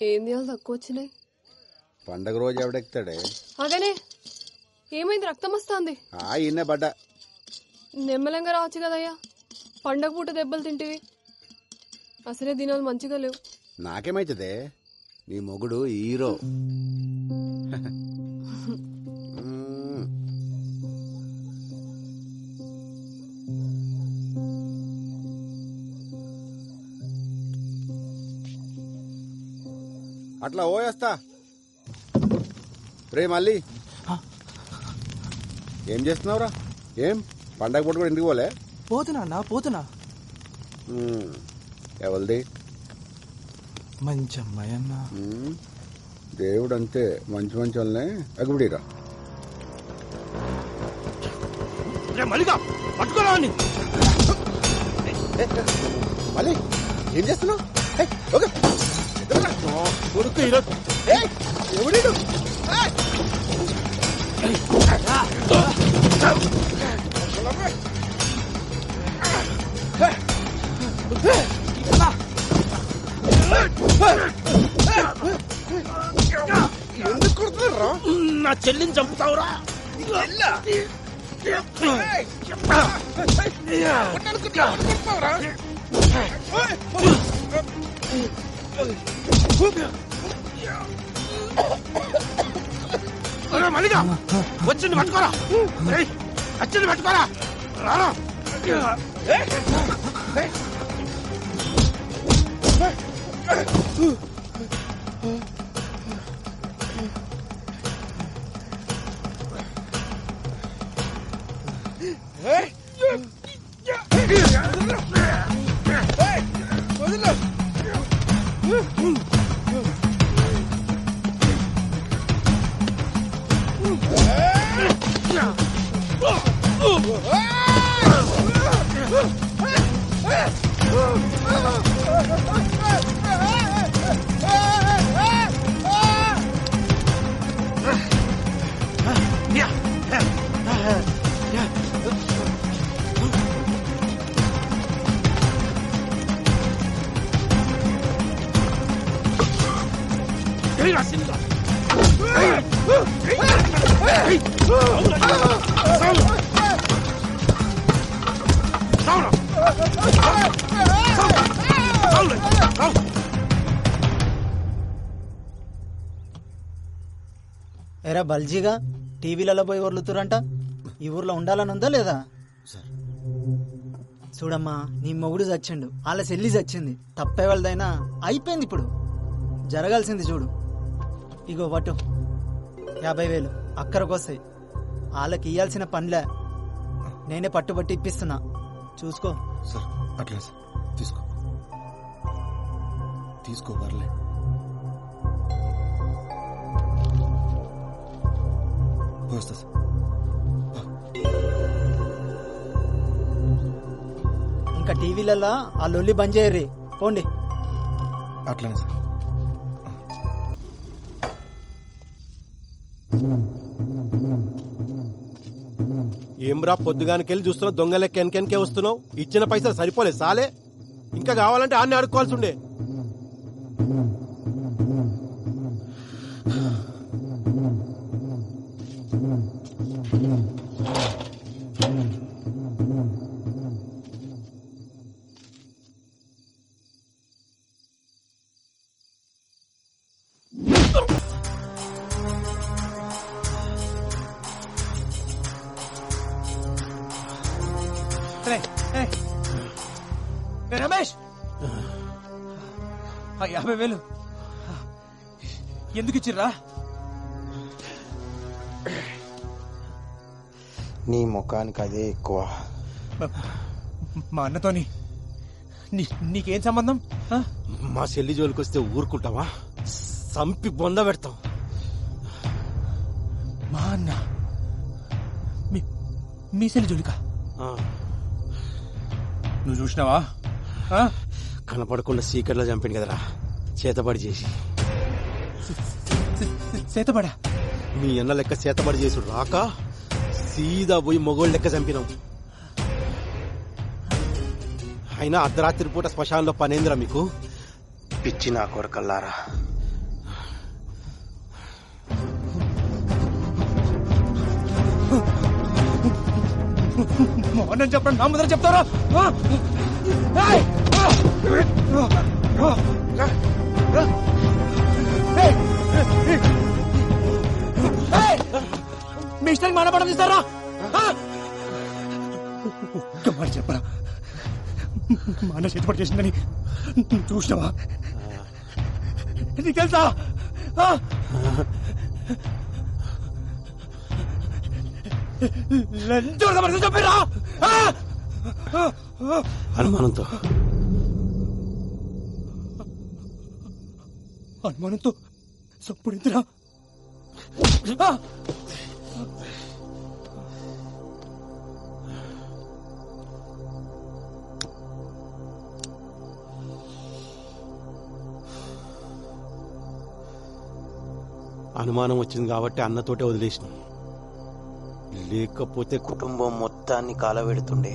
D: ఏం చేయాలి తక్కువ వచ్చినాయి?
N: పండగ రోజు ఎవడెక్తాడే?
D: అగనే ఏమైంది? రక్తం వస్తుంది.
N: ఈయనే పడ్డా.
D: నెమ్మలంగా రావచ్చు కదయ్యా. పండగ పూట దెబ్బలు తింటివి. అసలే దినాలు మంచిగా లేవు.
N: నాకేమైతుందే? నీ మొగుడు హీరో. అట్లా ఓయేస్తా. రే మళ్ళీ ఏం చేస్తున్నావురా? ఏం పండగ పూట కూడా ఇంటికి పోలే?
J: పోతున్నా.
N: ఎవరిది?
J: మంచి అమ్మాయి అన్నా.
N: దేవుడు అంతే, మంచి మంచి వాళ్ళనే అగుబడిరా.
P: మల్లిగా పట్టుకోరా.
N: మళ్ళీ ఏం చేస్తున్నావు? ఎవడు? ఎందుకు కొడుతున్నారా?
P: నా చెల్లిని చంపుతావురా? మల్లిగా వచ్చింది పట్టుకోరా, వచ్చింది పట్టుకోరా, రారా.
J: ఎరా బల్జీగా టీవీలలో పోయి వర్లుతురంట, ఈ ఊర్లో ఉండాలని ఉందా లేదా? చూడమ్మా, నీ మొగుడు చచ్చిండు, వాళ్ళ చెల్లి చచ్చింది, తప్పే వాళ్ళదైనా అయిపోయింది. ఇప్పుడు జరగాల్సింది చూడు. ఇగో పట్టు 50,000 అక్కరకొస్తాయి. వాళ్ళకి ఇయ్యాల్సిన పనిలే, నేనే పట్టుబట్టి ఇప్పిస్తున్నా, చూసుకో.
E: సార్ అట్లా సార్, తీసుకో తీసుకో, పర్లే. వస్తా సార్.
J: ఇంకా టీవీలలో ఆ లొల్లి బంద్ చేయర్రి, పోండి.
E: అట్లానే సార్.
P: ఏమ్రా పొద్దుగానికెళ్ళి చూస్తున్నావు, దొంగ లెక్క వెనకెనకే వస్తున్నావు. ఇచ్చిన పైసలు సరిపోలే సాలే, ఇంకా కావాలంటే ఆన్ని అడుక్కోవాల్సి ఉండే.
F: రమేష్, 50,000 ఎందుకు ఇచ్చిర్రా?
Q: నీ ముఖానికి అదే ఎక్కువ.
F: మా అన్నతోని నీకేం సంబంధం?
P: మా చెల్లి జోలికి వస్తే ఊరుకుంటావా? సంపి బొంద పెడతాం.
F: మా అన్న మీ చెల్లి జోలికా? నువ్వు చూసినావా?
P: కనపడకుండా సీకర్లో చంపాడు కదరా, చేతబడి చేసి.
F: చేతబడా?
P: మీ అన్న లెక్క చేతబడి చేసుడు రాక సీదా పోయి మొగోళ్ళ లెక్క చంపినాం. అయినా అర్ధరాత్రి పూట శ్మశానంలో పనేంద్రా మీకు?
Q: పిచ్చి నా కొరకల్లారా.
F: మోహన్ చెప్పండి, నా ముందర చెప్తారా? మీ ఇష్టానికి మానపడం తీస్తారా? చెప్పరా, మా అన్న చేతిపడి చేసిందని చూసినావా? నీకు తెలుసా? చెప్పరా?
P: అనుమానంతో
F: చప్పుడు ఇంతరా?
P: అనుమానం వచ్చింది కాబట్టి అన్నతోటే వదిలేసిన, లేకపోతే
Q: కుటుంబం మొత్తాన్ని కాలబెడుతుండే.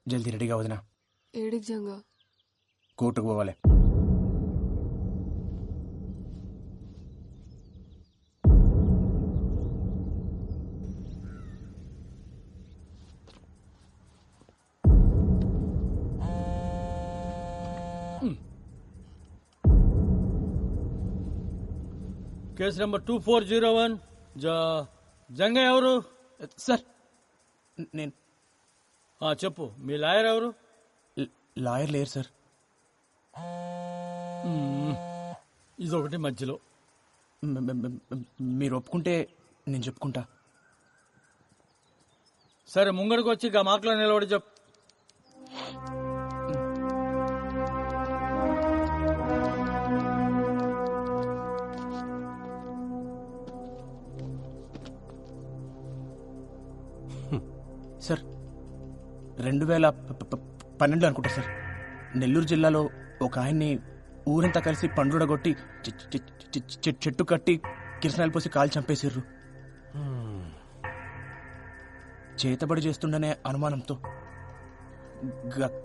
F: జల్దీ రెడీగా వదినా,
D: ఏడికి జంగా
F: కోర్టుకు పోవాలి.
I: Case number 2401. జంగయ్య ఎవరు
F: సార్? నేను
I: చెప్పు, మీ లాయర్ ఎవరు?
F: లాయర్ లేరు సార్.
I: ఇదొకటి మధ్యలో.
F: మీరు ఒప్పుకుంటే నేను చెప్పుకుంటా.
I: సరే, ముంగడికి వచ్చి గా మాటలో నిలబడి చెప్పు.
F: సార్, 2012 అనుకుంటా సార్, నెల్లూరు జిల్లాలో ఒక ఆయన్ని ఊరంతా కలిసి పండుగొట్టి చెట్టు కట్టి కిరసనాయలు పోసి కాలు చంపేసిర్రు. చేతబడి చేస్తుండనే అనుమానంతో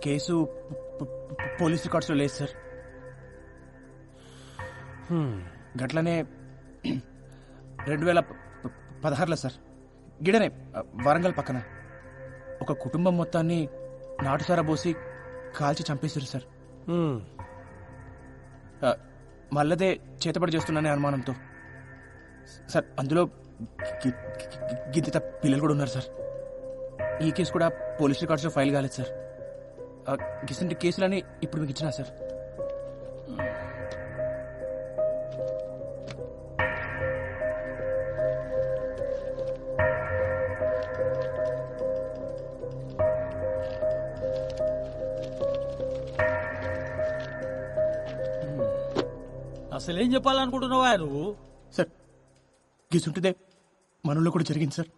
F: కేసు పోలీస్ రికార్డ్స్ లో లేదు సార్. గట్లనే 2016లో సార్, గిడనే వరంగల్ పక్కన ఒక కుటుంబం మొత్తాన్ని నాటుసారా పోసి కాల్చి చంపేశారు సార్. మళ్ళదే చేతబడి చేస్తున్నానే అనుమానంతో సార్. అందులో గిద్దిత పిల్లలు కూడా ఉన్నారు సార్. ఈ కేసు కూడా పోలీస్ రికార్డ్స్లో ఫైల్ కాలేదు సార్. గిసంటి కేసులని ఇప్పుడు మీకు ఇచ్చినా సార్.
I: అసలు ఏం చెప్పాలనుకుంటున్నావా నువ్వు?
F: సార్, గిసుంటిదే మనలో కూడా జరిగింది సార్.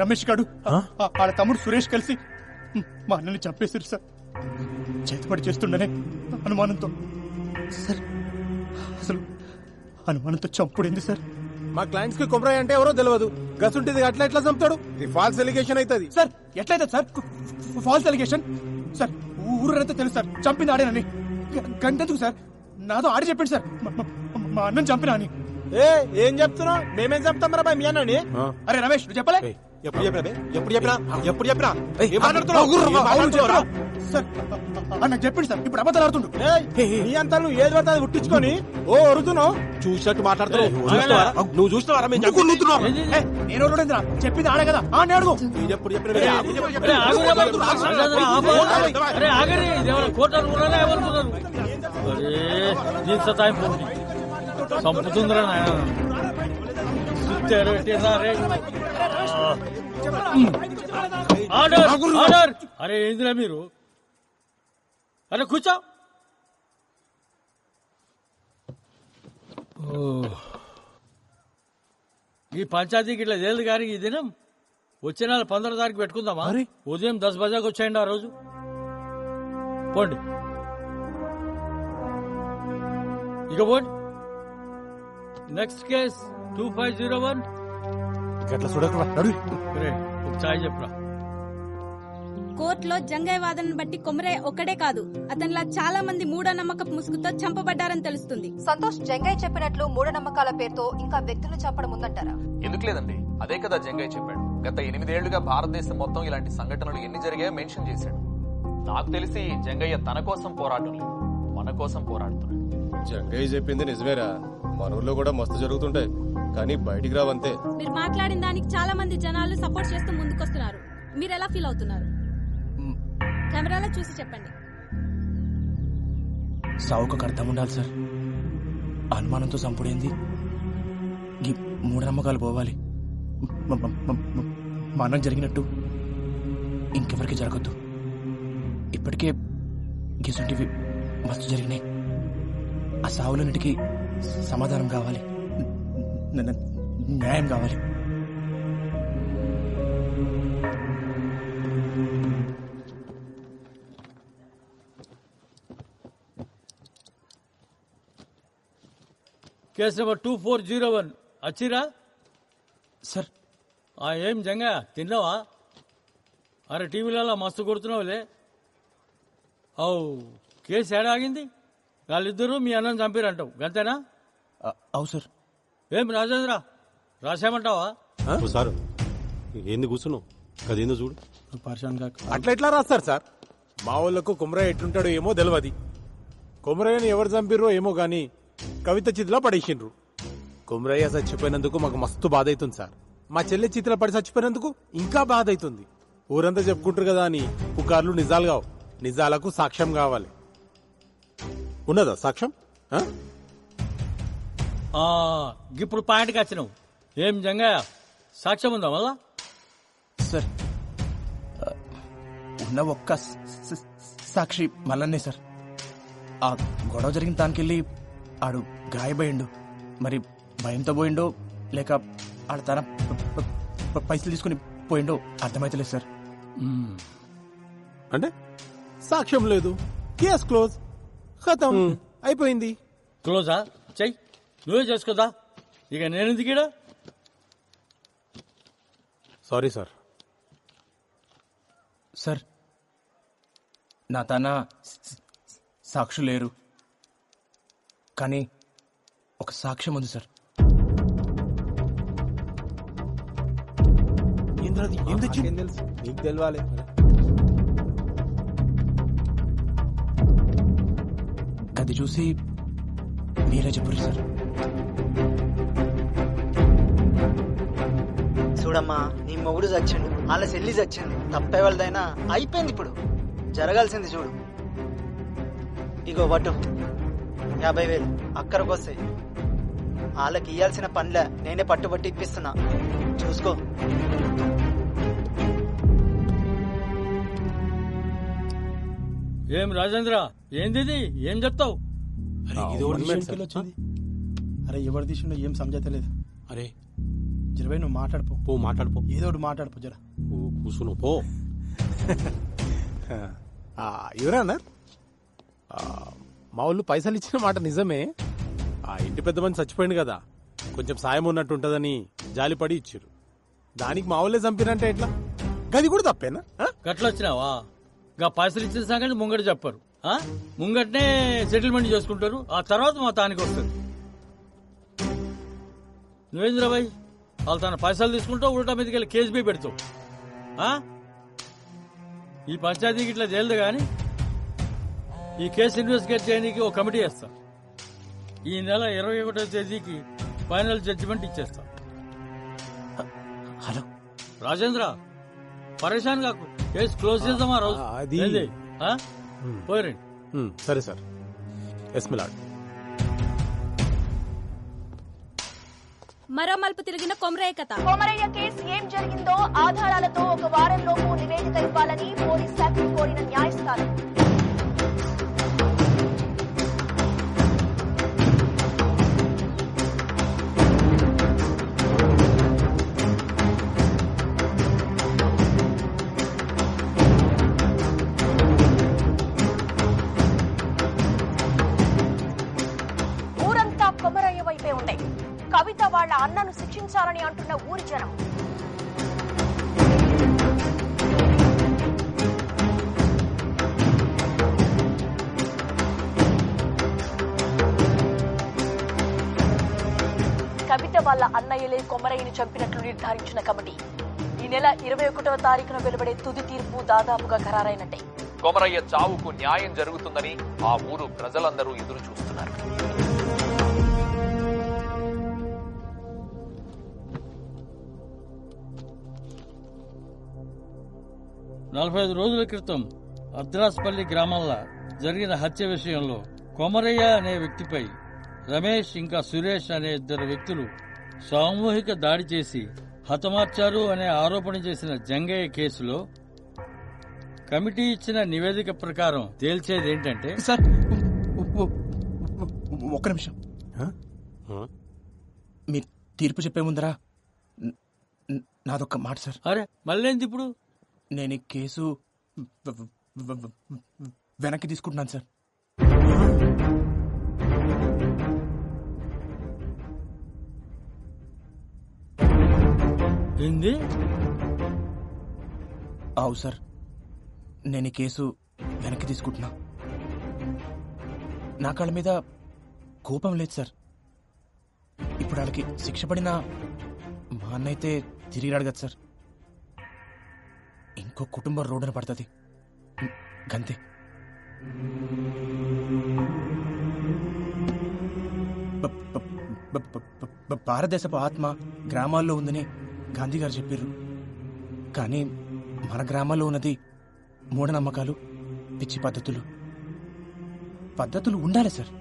F: రమేష్ గాడు ఆడ తమ్ముడు సురేష్ కలిసి మా అన్నని చంపేశారు సార్. చేతిపడి చేస్తుండనే అనుమానంతో సార్. అసలు అనుమానంతో చంపుడైంది సార్.
P: మా క్లయింట్స్ కి కొమరాయి అంటే ఎవరో తెలియదు. గసుంటిది అట్లా ఎట్లా చంపుతాడు? ఇది ఫాల్స్ ఎలిగేషన్ అవుతుంది
F: సార్. ఎట్లయితే సార్ ఫాల్స్ ఎలిగేషన్ సార్? ఊరంతా తెలుసు సార్ చంపింది ఆడేనని. గంటెందుకు సార్? నాతో ఆడి చెప్పండి సార్ మా అన్నం చంపినా అని.
P: ఏం చెప్తున్నావు? మేమేం చెప్తాం రా మీ అన్నని?
F: అరే రమేష్, నువ్వు చెప్పలే?
P: ఎప్పుడు చెప్పినా
F: సార్ నాకు చెప్పింది సార్. ఇప్పుడు అబద్ధాలు ఆడుతుండు.
P: నీ అంతా నువ్వు ఏది పడితే అది ఉట్టించుకొని అరుతున్నావు. చూసినట్టు మాట్లాడుతున్నావు. నువ్వు చూస్తున్నావా?
F: నేను చెప్పింది ఆడే కదా. అడుగు.
I: చంపుతుందిరా నాయన. అరే ఏందిరా మీరు? అరే కూర్చో. ఈ పంచాయతీకి ఇట్లా లేదు కానీ ఈ దినం వచ్చే నెల 15 తారీఖు పెట్టుకుందామా? ఉదయం 10 బజాకి వచ్చేయండి ఆ రోజు. పోండి ఇక పోండి. Next case 2501. చాయ్ చెప్పరా.
K: కోర్టులో జంగయ్య వాదనను బట్టి కొమరయ్య ఒక్కడే కాదు, అతనిలా చాలా మంది మూఢనమ్మకపు ముసుగుతో చంపబడ్డారని తెలుస్తుంది.
R: సంతోష్, జంగయ్య చెప్పినట్లు మూఢనమ్మకాల పేరుతో ఇంకా వ్యక్తులు చంపడం ఉందంటారా?
S: ఎందుకు లేదండి, అదే కదా జంగయ్య చెప్పాడు. గత 8 ఏళ్లుగా భారతదేశం మొత్తం ఇలాంటి సంఘటనలు ఎన్ని జరిగాయో మెన్షన్ చేశాడు. నాకు తెలిసి జంగయ్య తన కోసం పోరాటం లేదు, మన కోసం పోరాడుతున్నాడు.
H: జంగయ్య చెప్పింది నిజమేరా. మన ఊర్లో కూడా మస్తు జరుగుతుంటాయి, కానీ బయటికి రావంతే.
K: మీరు మాట్లాడిన దానికి చాలా మంది జనాలు సపోర్ట్ చేస్తూ ముందుకొస్తున్నారు. మీరు ఎలా ఫీల్ అవుతున్నారు? కెమెరాలో చూసి చెప్పండి.
F: సావుకు అర్థం ఉండాలి సార్. అనుమానంతో చంపుడైంది. మూఢనమ్మకాలు పోవాలి. మా అన్నం జరిగినట్టు ఇంకెవరికి జరగద్దు. ఇప్పటికే గిసుంటివి మస్తు జరిగినాయి. ఆ సావులన్నిటికీ సమాధానం కావాలి, న్యాయం కావాలి.
I: Case number 2401. అచ్చిరా
F: సార్
I: ఏం జంగా తిన్నావా? అరే టీవీలలో మస్తు కొడుతున్నావులే. కేసు ఏడాగింది? వాళ్ళిద్దరూ మీ అన్నం చంపిరంటావు గంతేనా?
F: అవు సార్.
I: ఏం రాజేంద్ర రాసేమంటావా?
P: సార్ ఏంది కూర్చున్నావు? అదేందో చూడు.
B: అట్లా ఎట్లా రాస్తారు సార్? మా వాళ్ళకు కుమరయ్య ఎట్లుంటాడో ఏమో తెలియదు. కుమరయ్యని ఎవరు చంపిర్రో ఏమో గాని కవిత చితిలో పడేసిండ్రు. కుమరయ్య చచ్చిపోయినందుకు మాకు మస్తు బాధ అవుతుంది సార్. మా చెల్లె చితిలో పడి చచ్చిపోయినందుకు ఇంకా బాధ అవుతుంది. ఊరంతా చెప్పుకుంటారు కదా అని పుకార్లు నిజాలు కావు. నిజాలకు సాక్ష్యం కావాలి. ఉన్నదా సాక్ష్యం?
I: ఇప్పుడు పాయింట్కి వచ్చినావు. ఏం జంగయ్య సాక్ష్యం ఉందా మళ్ళా?
F: సార్ ఉన్న ఒక్క సాక్షి మల్లన్నే సార్. ఆ గొడవ జరిగిన దానికెళ్ళి ఆడు గాయపోయిండు. మరి భయంతో పోయిండో లేక ఆడు తన పైసలు తీసుకుని పోయిండో అర్థమైతలేదు సార్.
B: అంటే సాక్ష్యం లేదు, కేసు క్లోజ్, ఖతం, అయిపోయింది.
I: క్లోజా? చెయ్యి, నువ్వే చేసుకోదా. ఇక నేనెందుకు ఈడ?
B: Sorry sir.
F: సార్ నా తన సాక్షులు లేరు, కానీ ఒక సాక్ష్యం ఉంది సార్.
B: ఏం తెలుసు నీకు తెలవాలి.
F: గది చూసి మీరే చెప్పరు సార్.
J: చూడమ్మా, నీ మొగుడు చచ్చిండు, వాళ్ళ చెల్లి చచ్చింది. తప్పే వాళ్ళదైనా అయిపోయింది. ఇప్పుడు జరగాల్సింది చూడు. ఇగో వటు 50,000 అక్కడికి వస్తాయి. వాళ్ళకి ఇయ్యాల్సిన పనిలే నేనే పట్టుబట్టి ఇప్పిస్తున్నా, చూసుకో.
I: ఏం రాజేంద్ర, ఏంది? ఏం చెప్తావు?
B: అరే ఎవరు తీసిండో ఏం సమజైతలేదు.
P: అరే
B: జరవై నువ్వు మాట్లాడిపో.
P: మాట్లాడిపో,
B: ఏదో ఒకటి మాట్లాడిపో. జర
P: కూర్చున్నావు పో.
B: ఎవరన్నారు? మా వాళ్ళు పైసలు ఇచ్చిన మాట నిజమే. ఆ ఇంటి పెద్ద మంది చచ్చిపోయింది కదా, కొంచెం సాయం ఉన్నట్టు ఉంటదని జాలిపడి ఇచ్చారు. దానికి మా వాళ్ళే చంపినంటే ఎట్లా? గది కూడా తప్పేనా?
I: గట్లొచ్చినావా? గా పైసలు ఇచ్చిన సంగతి ముంగట చెప్పరు. ముంగటనే సెటిల్మెంట్ చేసుకుంటారు. ఆ తర్వాత మా తానికి వస్తుంది. నువ్వేంద్రబాయ్ వాళ్ళు తన పైసలు తీసుకుంటావు, ఉల్టా మీదకి వెళ్ళి కేసు బీ పెడతావు. ఈ పంచాయతీకి ఇట్లా చేయలేదు కానీ ఈ కేసు ఇన్వెస్టిగేట్ చేయడానికి ఒక కమిటీ వేస్తా. ఈ నెల 21వ తేదీకి ఫైనల్ జడ్జిమెంట్ ఇచ్చేస్తా.
F: హలో
I: రాజేంద్ర, పరేషాన్ కాకు. కేసు క్లోజ్ చేద్దామా రోజు? పోయి
B: సరే సార్. ఎస్మిలాడ్
K: మరో మలుపు తిరిగిన కొమరయ్య కథ.
M: కొమరయ్య కేసు ఏం జరిగిందో ఆధారాలతో 1 వారంలోపు నివేదిక ఇవ్వాలని పోలీస్ శాఖను కోరిన న్యాయస్థానం. ఊరంతా కొమరయ్య వైపే ఉండే. కవిత వాళ్ళ అన్నను శిక్షించాలని అంటున్న ఊరి జనం. కవిత వాళ్ళ అన్నయ్యలే కొమరయ్యని చంపినట్లు నిర్ధారించిన కమిటీ ఈ నెల 21వ తారీఖున వెలువడే తుది తీర్పు దాదాపుగా ఖరారైనట్టే.
S: కొమరయ్య చావుకు న్యాయం జరుగుతుందని ఆ ఊరు ప్రజలందరూ ఎదురు చూస్తున్నారు.
I: నలభై 5 రోజుల క్రితం అద్రాస్పల్లి గ్రామంలో జరిగిన హత్య విషయంలో కొమరయ్య అనే వ్యక్తిపై రమేష్ ఇంకా సురేష్ అనే 2 వ్యక్తులు సామూహిక దాడి చేసి హతమార్చారు అనే ఆరోపణ చేసిన జంగయ్య కేసులో కమిటీ ఇచ్చిన నివేదిక ప్రకారం తేల్చేదేంటంటే
F: సార్ ఒక్క నిమిషం. మీరు తీర్పు చెప్పే ముందరా నాదొక్క మాట సార్.
I: అరే మళ్ళేంది ఇప్పుడు?
F: నేను ఈ కేసు వెనక్కి తీసుకుంటున్నాను సార్.
I: ఏంది?
F: అవు సార్, నేను ఈ కేసు వెనక్కి తీసుకుంటున్నా. నా కాళ్ళ మీద కోపం లేదు సార్. ఇప్పుడు వాళ్ళకి శిక్ష పడినా మా అన్న అయితే తిరిగి రాడు కదా సార్. ఇంకో కుటుంబం రోడ్డున పడుతుంది గంతే. భారతదేశపు ఆత్మ గ్రామాల్లో ఉందని గాంధీ గారు చెప్పారు. కానీ మన గ్రామాల్లో ఉన్నది మూఢనమ్మకాలు, పిచ్చి పద్ధతులు ఉండాలి సార్.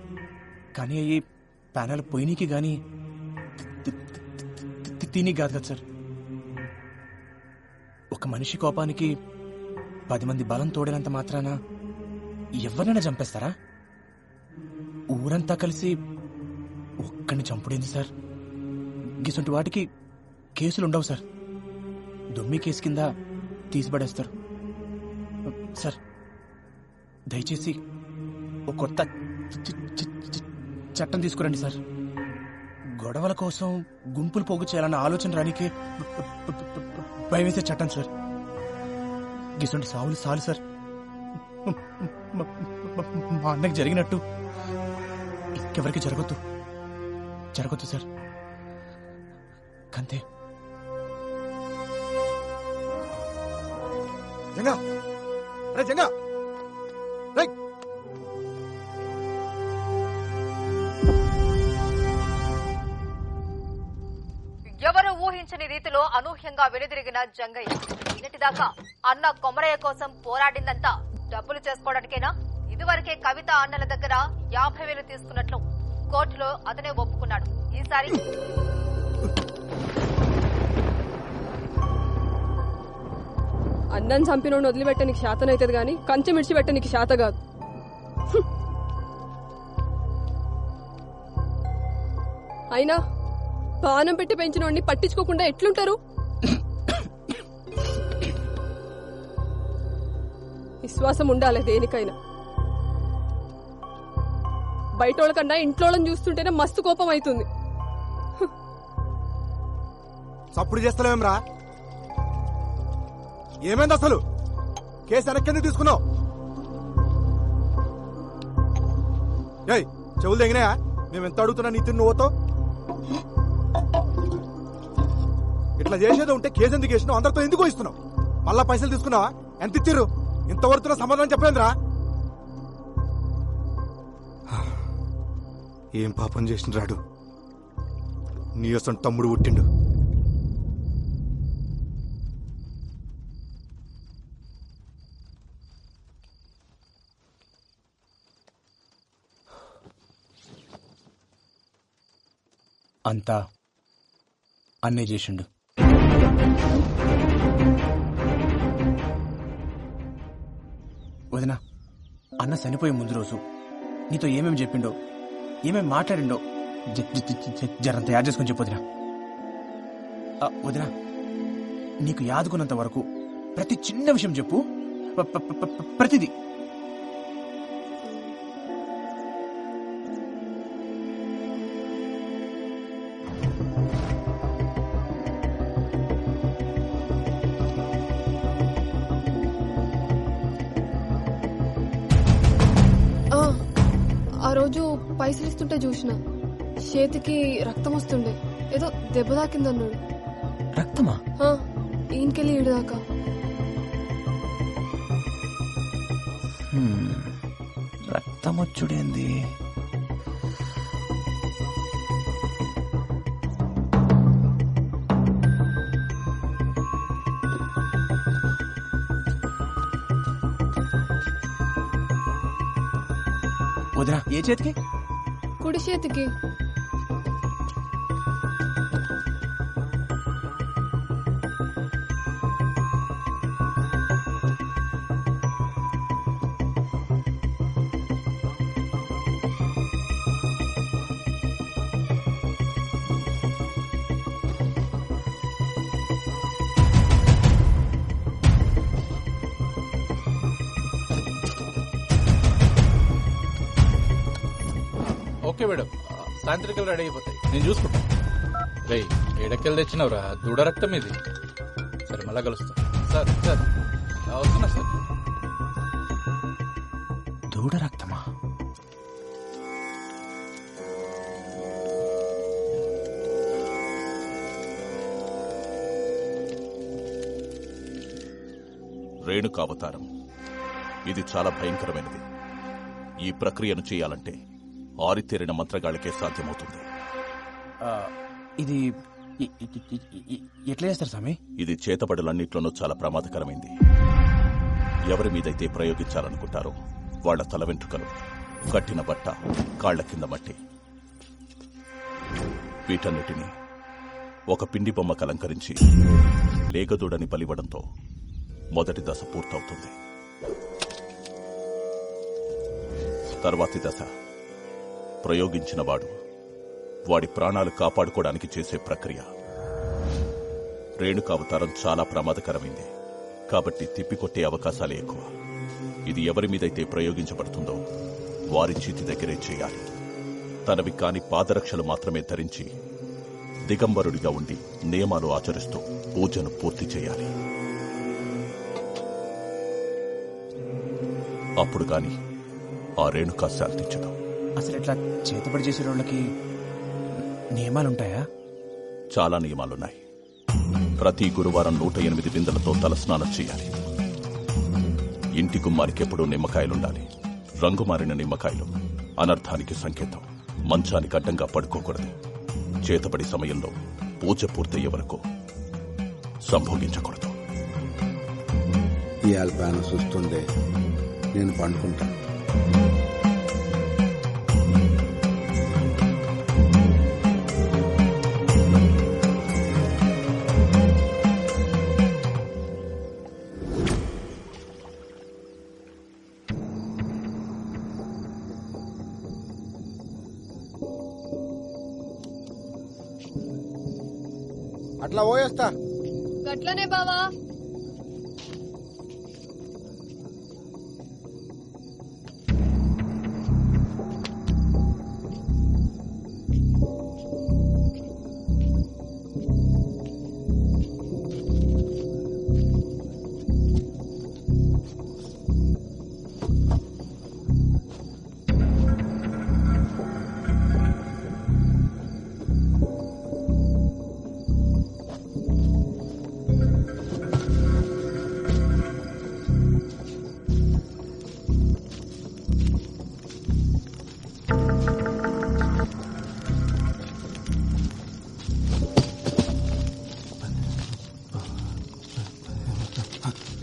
F: కానీ అవి ప్యానల్ పోయినీకి కానీ తిని కాదు కదా సార్. ఒక మనిషి కోపానికి 10 మంది బలం తోడినంత మాత్రాన ఎవరినైనా చంపేస్తారా? ఊరంతా కలిసి ఒక్కడిని చంపుడేంది సార్? గిసంటి వాటికి కేసులుండవు సార్. దొమ్మి కేసు కింద తీసిపడేస్తారు సార్. దయచేసి ఒక కొత్త చట్టం తీసుకురండి సార్. గొడవల కోసం గుంపులు పోగు చేయాలన్న ఆలోచన రానికే భయమేసే చట్టం సార్. గిసంటి సావులు సాలు సార్. మా అన్నకి జరిగినట్టు ఇంకెవరికి జరగొద్దు సార్. కంతే.
E: జంగా రే జంగా రే.
R: ఎవరు ఊహించని రీతిలో అనూహ్యంగా వెనుదిరిగిన జంగయ్య. నిన్నటిదాకా అన్న కొమరయ్య కోసం పోరాడిందంతా డబ్బులు చేసుకోవడానికేనా? ఇదివరకే కవిత అన్నల దగ్గర 50,000 తీసుకున్నట్లు కోర్టులో అతనే ఒప్పుకున్నాడు. ఈసారి
D: అన్నం చంపినోడిని వదిలిపెట్ట నీకు శాతనైతుంది గాని కంచె మిడిచిపెట్ట నీకు శాత కాదు. అయినా పానం పెట్టి పెంచినోడిని పట్టించుకోకుండా ఎట్లుంటారు? విశ్వాసం ఉండాలి దేనికైనా. బయటోళ్ళ కన్నా ఇంట్లోళ్ళని చూస్తుంటేనే మస్తు కోపం అవుతుంది.
E: సప్పుడు చేస్తలేమరా? ఏమైంది అసలు? కేసు వెనక్కి తీసుకున్నావు? ఏయ్ చెవులు తెగినాయా? మేము ఎంత అడుగుతున్నా నీ తిన్ను ఓతో ఇట్లా చేసేది ఉంటే కేసు ఎందుకు వేసినావు? అందరితో ఎందుకు ఇస్తున్నావు? మళ్ళా పైసలు తీసుకున్నావా? ఎంత ఇచ్చిర్రు? ఇంతవరకు సమాధానం చెప్పలేదురా? ఏం పాపం చేసిన రాడు? నీ అసలు తమ్ముడు పుట్టిండు.
F: అంతా అన్నే చేసిండు. వదినా, అన్న చనిపోయే ముందు రోజు నీతో ఏమేమి చెప్పిండో, ఏమేమి మాట్లాడిండో జరంత యాడ్ చేసుకొని చెప్పు వదినా. వదినా, నీకు యాదుకున్నంత వరకు ప్రతి చిన్న విషయం చెప్పు. ప్రతిదీ.
D: ఆ రోజు పైసలు ఇస్తుంటే చూసిన చేతికి రక్తం వస్తుండే. ఏదో దెబ్బ తాకిందన్నాడు.
F: రక్తమా?
D: ఈయనకెళ్ళి ఈడు దాకా.
F: రక్తం వచ్చుడేంది? వదినా, ఏ చేతికి?
D: కుడి చేతికి.
S: ఓకే మేడం, సాయంత్రికలు రెడీ అయిపోతాయి, నేను చూసుకుంటాను.
G: ఏడకెళ్ళి తెచ్చినవరా దూడ రక్తం ఇది. సరే మళ్ళా కలుస్తా. సార్ సార్ వస్తున్నా సార్.
F: దూడ రక్తమా?
T: రేణుకావతారం ఇది చాలా భయంకరమైనది. ఈ ప్రక్రియను చేయాలంటే ఆరితేరిన మంత్రగాళ్ళకే సాధ్యమవుతుంది.
F: ఇది ఎట్లా చేస్తారు స్వామి?
T: ఇది చేతబడులన్నిట్లోనూ చాలా ప్రమాదకరమైంది. ఎవరి మీదైతే ప్రయోగించాలనుకుంటారో వాళ్ల తల వెంట్రుకలు, కట్టిన బట్ట, కాళ్ల కింద మట్టి, వీటన్నిటినీ ఒక పిండి బొమ్మకు అలంకరించి లేగదూడని బలివ్వడంతో మొదటి దశ పూర్తవుతుంది. తర్వాతి దశ ప్రయోగించిన వాడి ప్రాణాలు కాపాడుకోవడానికి చేసే ప్రక్రియ. రేణుకావతారం చాలా ప్రమాదకరమైంది కాబట్టి తిప్పికొట్టే అవకాశాలే ఎక్కువ. ఇది ఎవరి మీదైతే ప్రయోగించబడుతుందో వారి చేతి దగ్గరే చేయాలి. తనవి కాని పాదరక్షలు మాత్రమే ధరించి దిగంబరుడిగా ఉండి నియమాలు ఆచరిస్తూ పూజను పూర్తి చేయాలి. అప్పుడు గాని ఆ రేణుకా శాంతించదు.
F: అసలు ఇట్లా చేతబడి చేసే వాళ్ళకి నియమాలుంటాయా?
T: చాలా నియమాలున్నాయి. ప్రతి గురువారం 108 బిందెలతో తలస్నానం చేయాలి. ఇంటి గుమ్మానికెప్పుడూ నిమ్మకాయలుండాలి. రంగు మారిన నిమ్మకాయలు అనర్థానికి సంకేతం. మంచానికి అడ్డంగా పడుకోకూడదు. చేతబడి సమయంలో పూజ పూర్తయ్యే వరకు సంభోగించకూడదు.
N: ఈ అల్పాన చూస్తుండే నేను పండుకుంటా.
C: అట్లా పోయేస్తా.
D: గట్లనే బావా.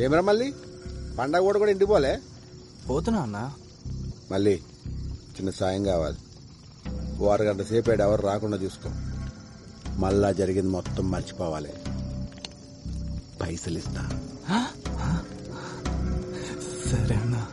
C: ఏమరా మళ్ళీ పండగ కూడా ఇంటికి పోలే?
F: పోతున్నా అన్నా.
C: మళ్ళీ చిన్న సాయం కావాలి. ఓ అరగంట సేపు ఎవరు రాకుండా చూసుకో. మళ్ళా జరిగింది మొత్తం మర్చిపోవాలి. పైసలు ఇస్తా.
F: సరే అన్నా.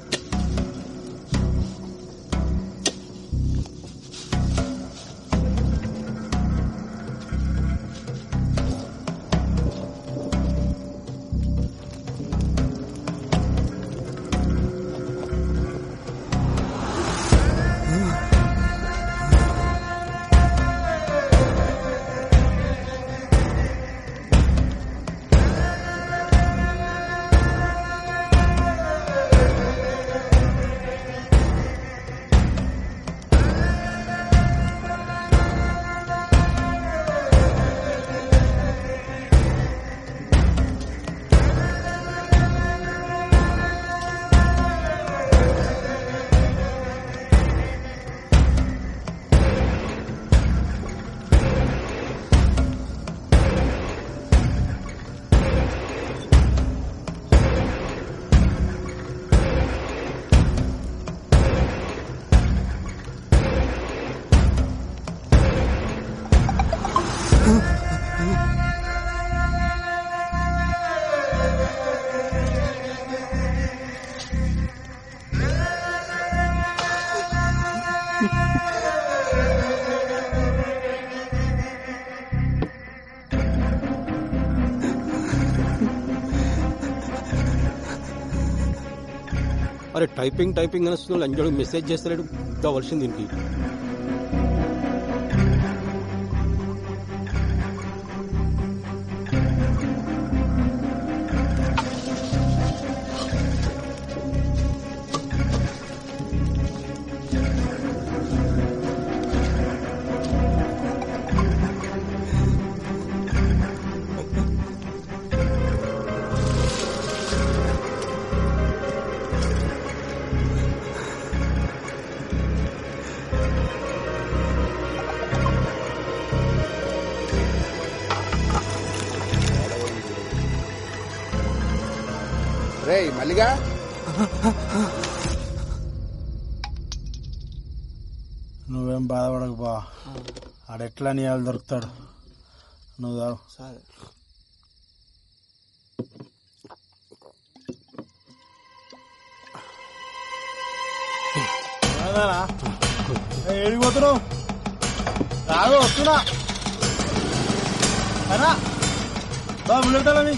P: అరే టైపింగ్ టైపింగ్ అని వస్తుంది. అంజడు మెసేజ్ చేస్తలేడు. కావాల్సింది దీనికి
C: రేయ్ మల్లిగా
E: నువ్వేం బాధపడకు బా, ఆడెట్లా నీ వాళ్ళు దొరుకుతాడు. నువ్వు తాగు. ఏడిపోతున్నావు? తాగు, వస్తున్నా. అనా బా బుల్లెట్టాలని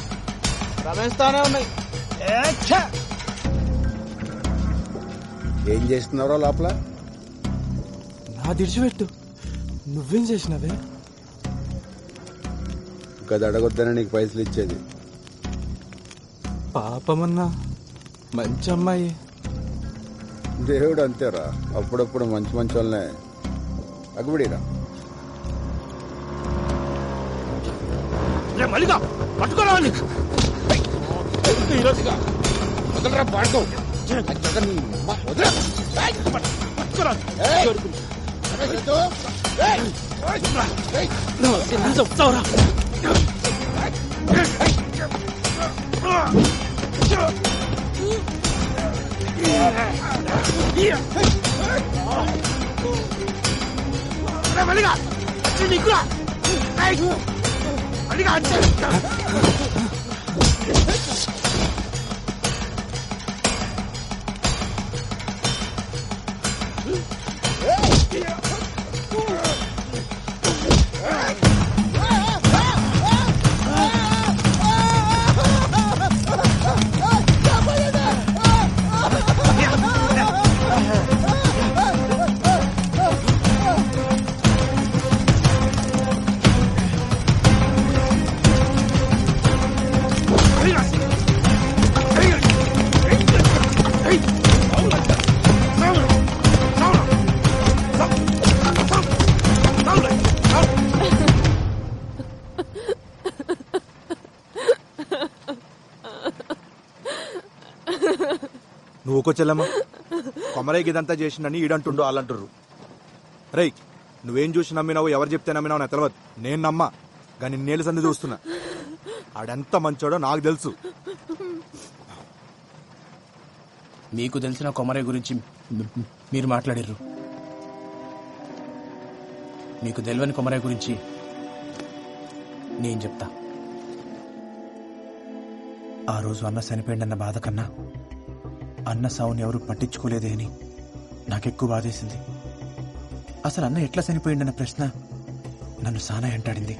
E: రమేష్ తానే ఉన్నాయి.
C: ఏం చేస్తున్నారో లోపల?
E: నా దిడిచిపెట్టు, నువ్వేం చేసినవే?
C: గది అడగొద్దనే నీకు పైసలు ఇచ్చేది.
E: పాపమన్నా మంచి అమ్మాయి.
C: దేవుడు అంతేరా, అప్పుడప్పుడు మంచి మంచి వాళ్ళనే అగ్గుబడిరా.
F: మల్లిగా పట్టుకోరా ఈరోజుగా వదలరా పాడుకో. చెప్తావురా మల్లిగా నీకురా మల్లిగా
E: నువ్వుకో చెల్లమ్మ, కొమరయ్య ఇదంతా చేసిందని ఈడంటుండు వాళ్ళంటుర్రు. రేయ్, నువ్వేం చూసి నమ్మినావు, ఎవరు చెప్తే నమ్మినావు నాకు తెలియదు. నేను నమ్మా, కానీ నేలు సంది చూస్తున్నా. ఆడెంత మంచోడో నాకు తెలుసు.
F: మీకు తెలిసిన కొమరయ్య గురించి మీరు మాట్లాడిర్రు. మీకు తెలియని కొమరయ్య గురించి నేను చెప్తా. ఆ రోజు అన్న చనిపోయిందన్న బాధ కన్నా అన్న సావుని ఎవరు పట్టించుకోలేదే అని నాకెక్కువ బాధేసింది. అసలు అన్న ఎట్లా చనిపోయిందన్న ప్రశ్న నన్ను సానా వెంటాడింది.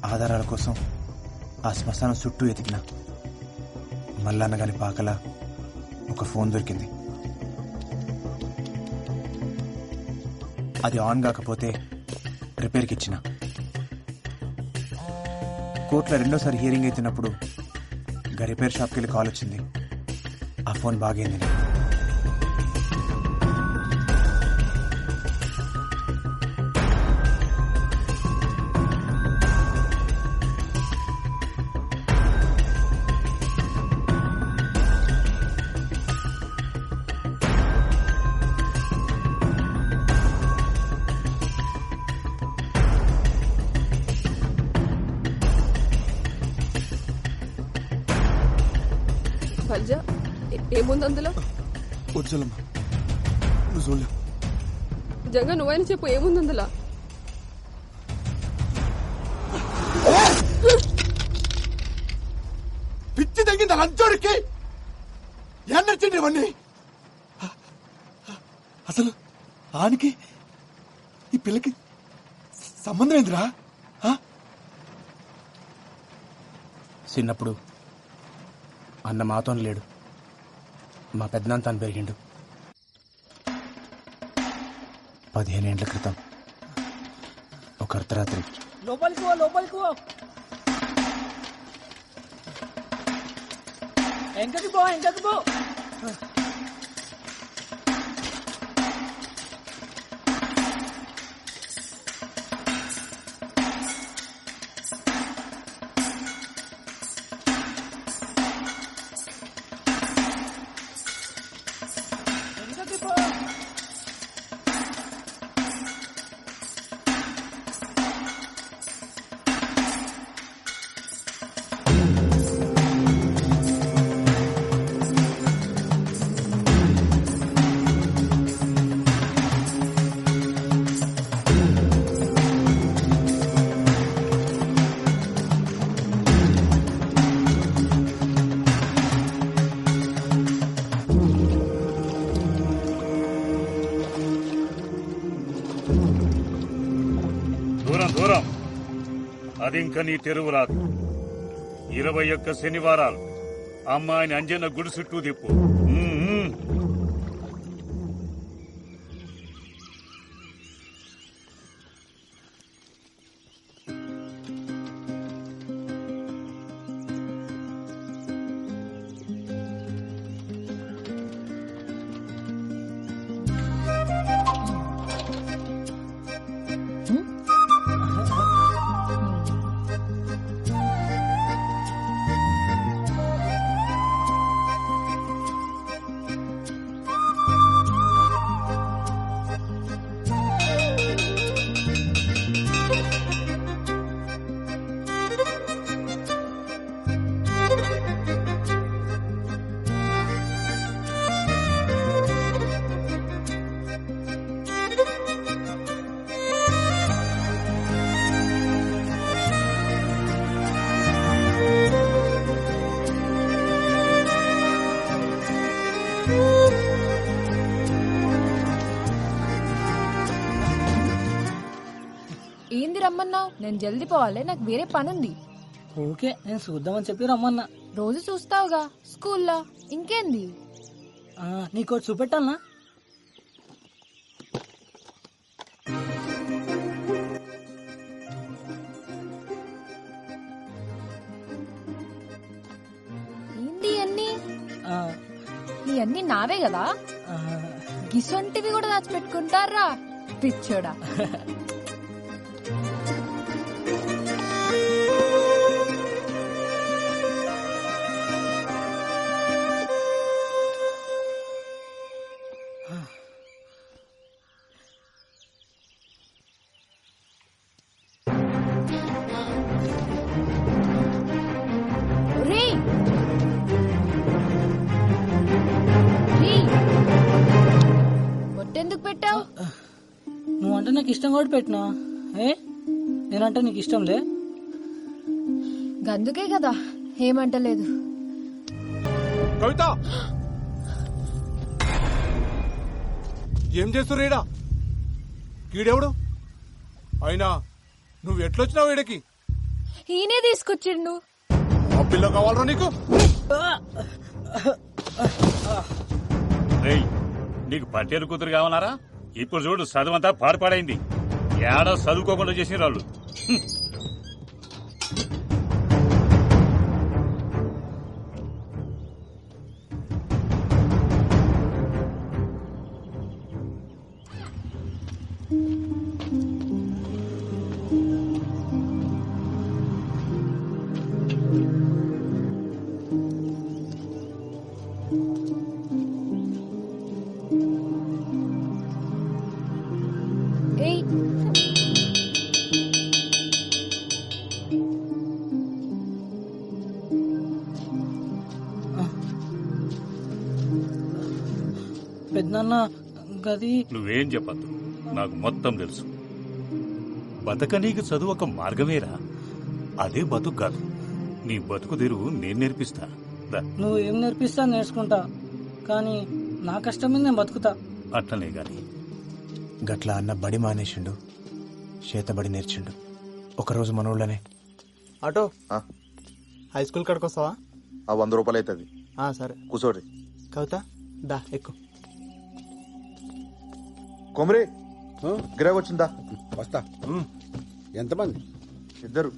F: ఆధారాల కోసం ఆ శ్మశానం చుట్టూ ఎతికిన మల్లన్న గారి పాకల ఒక ఫోన్ దొరికింది. అది ఆన్ కాకపోతే రిపేర్కి ఇచ్చిన. కోర్టులో రెండోసారి హియరింగ్ అవుతున్నప్పుడు రిపేర్ షాప్కి వెళ్ళి కాల్ వచ్చింది. ఆ ఫోన్ బాగైంది.
D: ఏముంది అందులో?
E: వచ్చలమ్మా, నువ్వు చూడలే.
D: జగ నువ్వైనా చెప్పు, ఏముంది అందులో?
E: పిచ్చి తగ్గింది లంచోడికి. ఏం నచ్చింది ఇవన్నీ? అసలు ఆనికి ఈ పిల్లకి సంబంధం ఏందిరా?
F: చిన్నప్పుడు అన్న మాతో లేడు, మా పెద్దనాన్న తాను పెరిగిండు. 15 ఏళ్ల క్రితం ఒక అర్ధరాత్రి
L: లోపలికి ఎంకకి పో
U: అది ఇంకా నీ తెరువు రాదు. 21 శనివారాలు అమ్మాయిని అంజన్న గుడి చుట్టూ తిప్పు.
A: ఏంది రమ్మన్నావు? నేను జల్దీ పోవాలి, నాకు వేరే పనుంది.
L: ఓకే, నేను చూద్దామని చెప్పి రమ్మన్నా.
A: రోజు చూస్తావుగా స్కూల్లో, ఇంకేంది?
L: నీకోటి చూపెట్టాలనా?
A: ఏంది అన్ని? ఇవన్నీ నావే కదా? గిసొంటివి కూడా దాచిపెట్టుకుంటారా పిచ్చోడా? ఎందుకు పెట్టావు?
L: నువ్వంటే నాకు ఇష్టం కూడా పెట్టినా. నేనంటే నీకు ఇష్టంలే,
A: గందుకే కదా ఏమంటలేదు.
E: కవిత, ఏం చేస్తుర్రీడా? కీడెవడు? అయినా నువ్వు ఎట్లొచ్చినావు వీడికి?
A: ఈయనే తీసుకొచ్చిండు.
E: ఆ పిల్ల కావాలరా నీకు?
U: నీకు పట్టేరు కూతురు కావాలరా? ఇప్పుడు చూడు, చదువంతా పాడుపాడైంది. ఏడా చదువుకోకుండా చేసిన వాళ్ళు.
L: పెద్దనాన్న గది.
U: నువ్వేం చెప్పద్దు, నాకు మొత్తం తెలుసు. బతకనీకి చదువు ఒక మార్గమేరా, అదే బతుకు కాదు. నీ బతుకు తెరువు నేను నేర్పిస్తా.
L: నువ్వు ఏం నేర్పిస్తా నేర్చుకుంటా, కానీ నా కష్టం మీద నేను బతుకుతా.
U: అట్లనే గాని
F: గట్లా అన్న బడి మానేసిండు, చేతబడి నేర్చిండు. ఒకరోజు మనోళ్ళనే
J: ఆటో హై స్కూల్ కాడికి వస్తావా?
E: 100 రూపాయలు అవుతుంది.
J: సరే
E: కూర్చోరి.
J: కవిత దా ఎక్కు.
E: కొమరే గిరాక్ వచ్చిందా?
N: వస్తా. ఎంతమంది?
E: 2.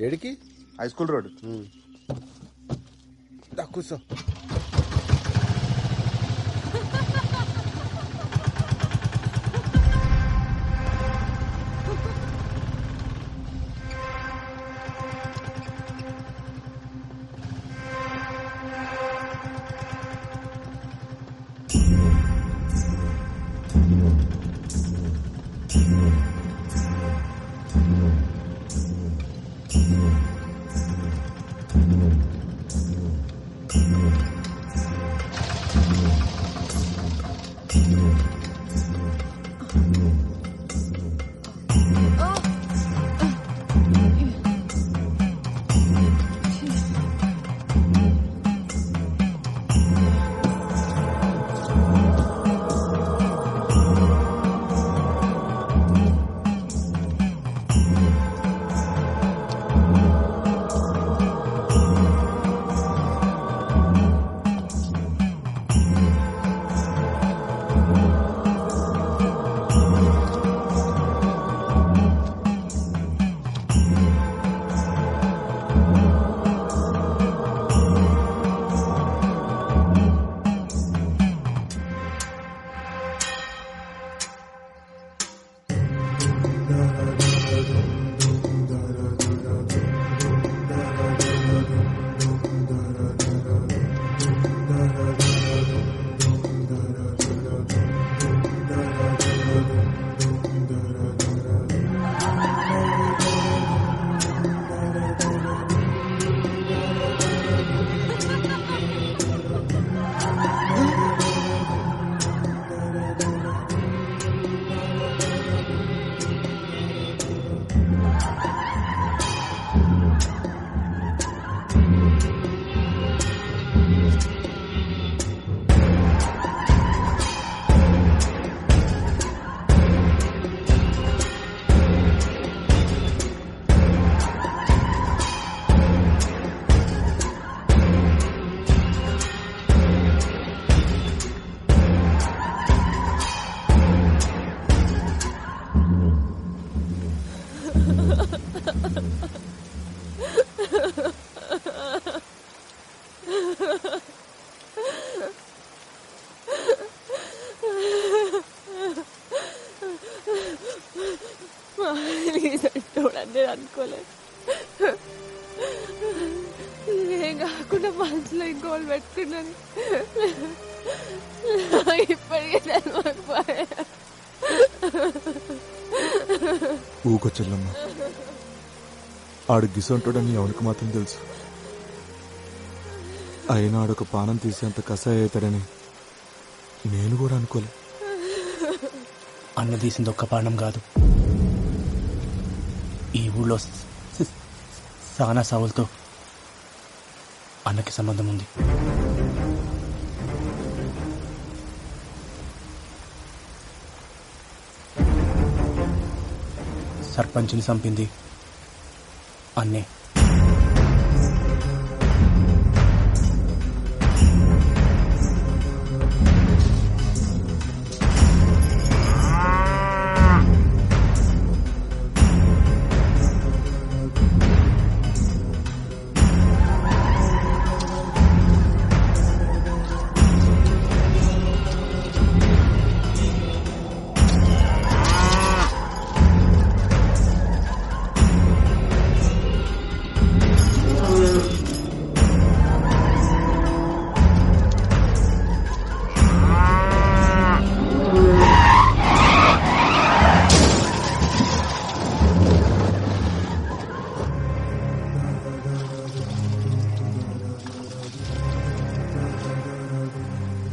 N: ఏడికి?
E: High school road.
N: కూర్చో.
A: చూడండి అనుకోలేదు. ఏం కాకుండా మనసులో ఇంకోళ్ళు పెట్టుకున్నాను. ఇప్పటికే తెలియకపోయా.
E: ఊకో చెల్లమ్మ, ఆడు గిసంటాడని ఎవరికి మాత్రం తెలుసు. అయినా ఆడొక పానం తీసేంత కషాయ అవుతాడని నేను కూడా అనుకోలే.
F: అన్న తీసింది ఒక్క పానం కాదు, ఈ ఊళ్ళో సానా సావులతో అన్నకి సంబంధం ఉంది. సర్పంచ్ని చంపింది అన్నే.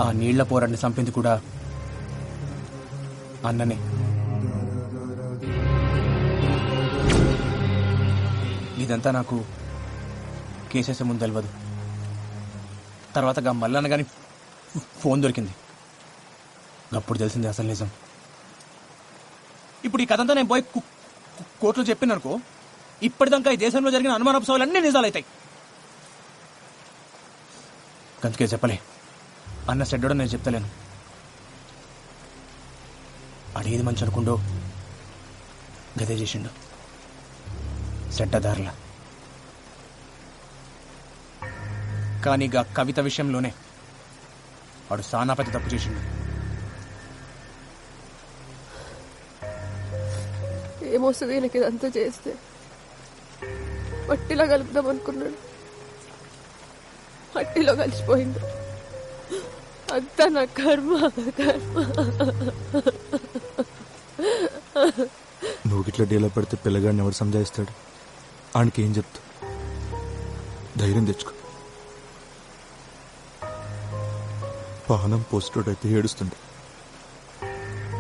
F: ఆ నీళ్ల పోరాన్ని చంపింది కూడా అన్ననే. ఇదంతా నాకు కేసేసే ముందు తెలియదు. తర్వాత మల్లన్న గాని ఫోన్ దొరికింది, అప్పుడు తెలిసింది అసలు నిజం. ఇప్పుడు ఈ కథంతా నేను పోయి కోర్టులో చెప్పిననుకో, ఇప్పటిదాకా ఈ దేశంలో జరిగిన అనుమానపు సవాలన్నీ నిజాలవుతాయి. అందుకే చెప్పలే, అన్న చెడ్డో నేను చెప్తలేను. అడిగేది మంచి అనుకుండో గదే చేసిండు, చెడ్డదారులా. కానీ గా కవిత విషయంలోనే వాడు సానా పెద్ద తప్పు చేసిండు.
A: ఏమొస్తుంది ఈయనకి ఇదంతా చేస్తే? మట్టిలో కలుపుదాం అనుకున్నాడు, మట్టిలో కలిసిపోయిండు. అంతా నా కర్మ.
E: నువ్వు ఇట్లా డీలో పెడితే పిల్లగాడిని ఎవరు సంజాయిస్తాడు? ఆయనకి ఏం చెప్తా? ధైర్యం తెచ్చుకో. పానం పోస్టోడైతే ఏడుస్తుండే,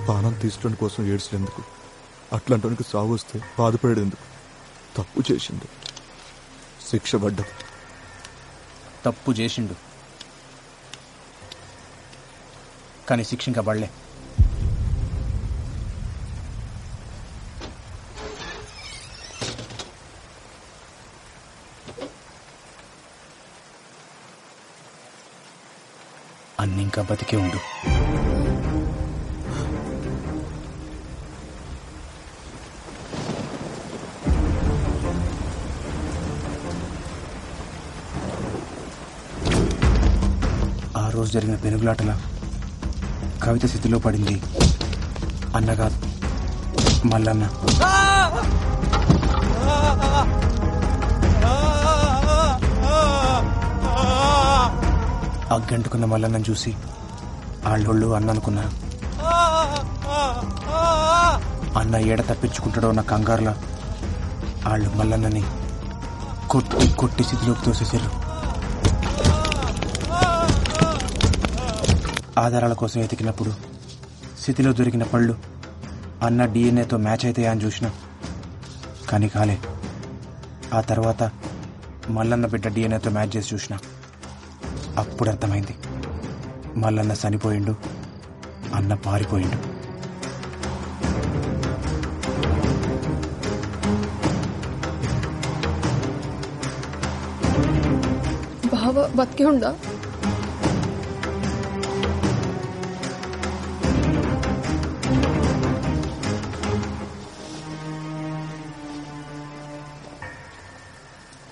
E: పానం తీసుకోవడం కోసం ఏడుచులేందుకు? అట్లాంటి సాగు వస్తే బాధపడేందుకు? తప్పు చేసిండు, శిక్ష పడ్డది.
F: తప్పు చేసిండు కానీ శిక్ష ఇంకా పడలే. అన్ని ఇంకా బతికే ఉండు. ఆ రోజు జరిగిన పెనుగులాటలా కవిత స్థితిలో పడింది అన్న కాదు, మల్లన్న అగ్గంటుకున్న మల్లన్నను చూసి ఆళ్ళోళ్ళు అన్న అనుకున్నా. అన్న ఏడ తప్పించుకుంటాడో నా కంగారులా వాళ్ళు మల్లన్నని కొట్టి కొట్టి స్థితిలోకి తోసేశారు. ఆధారాల కోసం ఎతికినప్పుడు స్థితిలో దొరికిన పళ్ళు అన్న డిఎన్ఏతో మ్యాచ్ అవుతాయా అని చూసినా కానీ కాలే. ఆ తర్వాత మల్లన్న బిడ్డ డిఎన్ఏతో మ్యాచ్ చేసి చూసిన. అప్పుడు అర్థమైంది మల్లన్న చనిపోయిండు, అన్న పారిపోయిండు.
D: బావ బతికే ఉందా?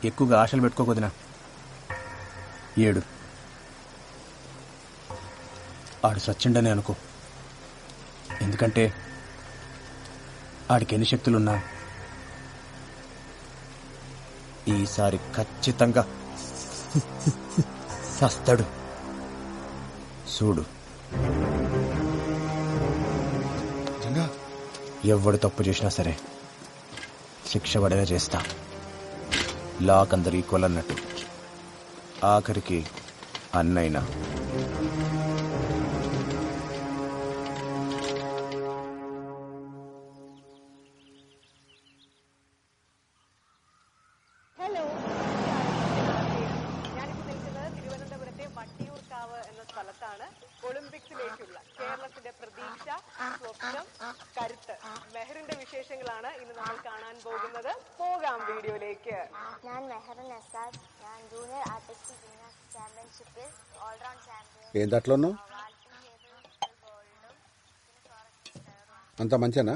F: ఎక్కువగా ఆశలు పెట్టుకోకొదినా. ఏడు ఆడు సచ్చిండని అనుకో. ఎందుకంటే ఆడికి ఎన్ని శక్తులున్నా ఈసారి ఖచ్చితంగా సస్తాడు. చూడు, ఎవడు తప్పు చేసినా సరే శిక్ష పడేలా చేస్తా. లాక్ అందరు ఈక్వల్ అన్నట్టు. ఆఖరికి అన్నైనా.
O: തിരുവനന്തപുരത്തെ വട്ടിയൂർക്കാവ് എന്ന സ്ഥലത്താണ് ഒളിമ്പിക്സിലേക്കുള്ള കേരളത്തിന്റെ പ്രതീക്ഷ, സ്വപ്നം, കരുത്ത് മെഹറിന്റെ വിശേഷങ്ങളാണ് ഇന്ന് നമ്മൾ കാണാൻ പോകുന്നത്. പോകാം വീഡിയോയിലേക്ക്.
V: ഞാൻ മെഹർ നസാദ്. ഞാൻ ജൂനിയർ ആർട്ടിസ്റ്റിക് ജിംനാസ്റ്റിക് ചാമ്പ്യൻഷിപ്പിൽ ഓൾറൗണ്ട് ചാമ്പ്യൻ.
C: ఏం దాంట్లోనూ అంత మంచినా?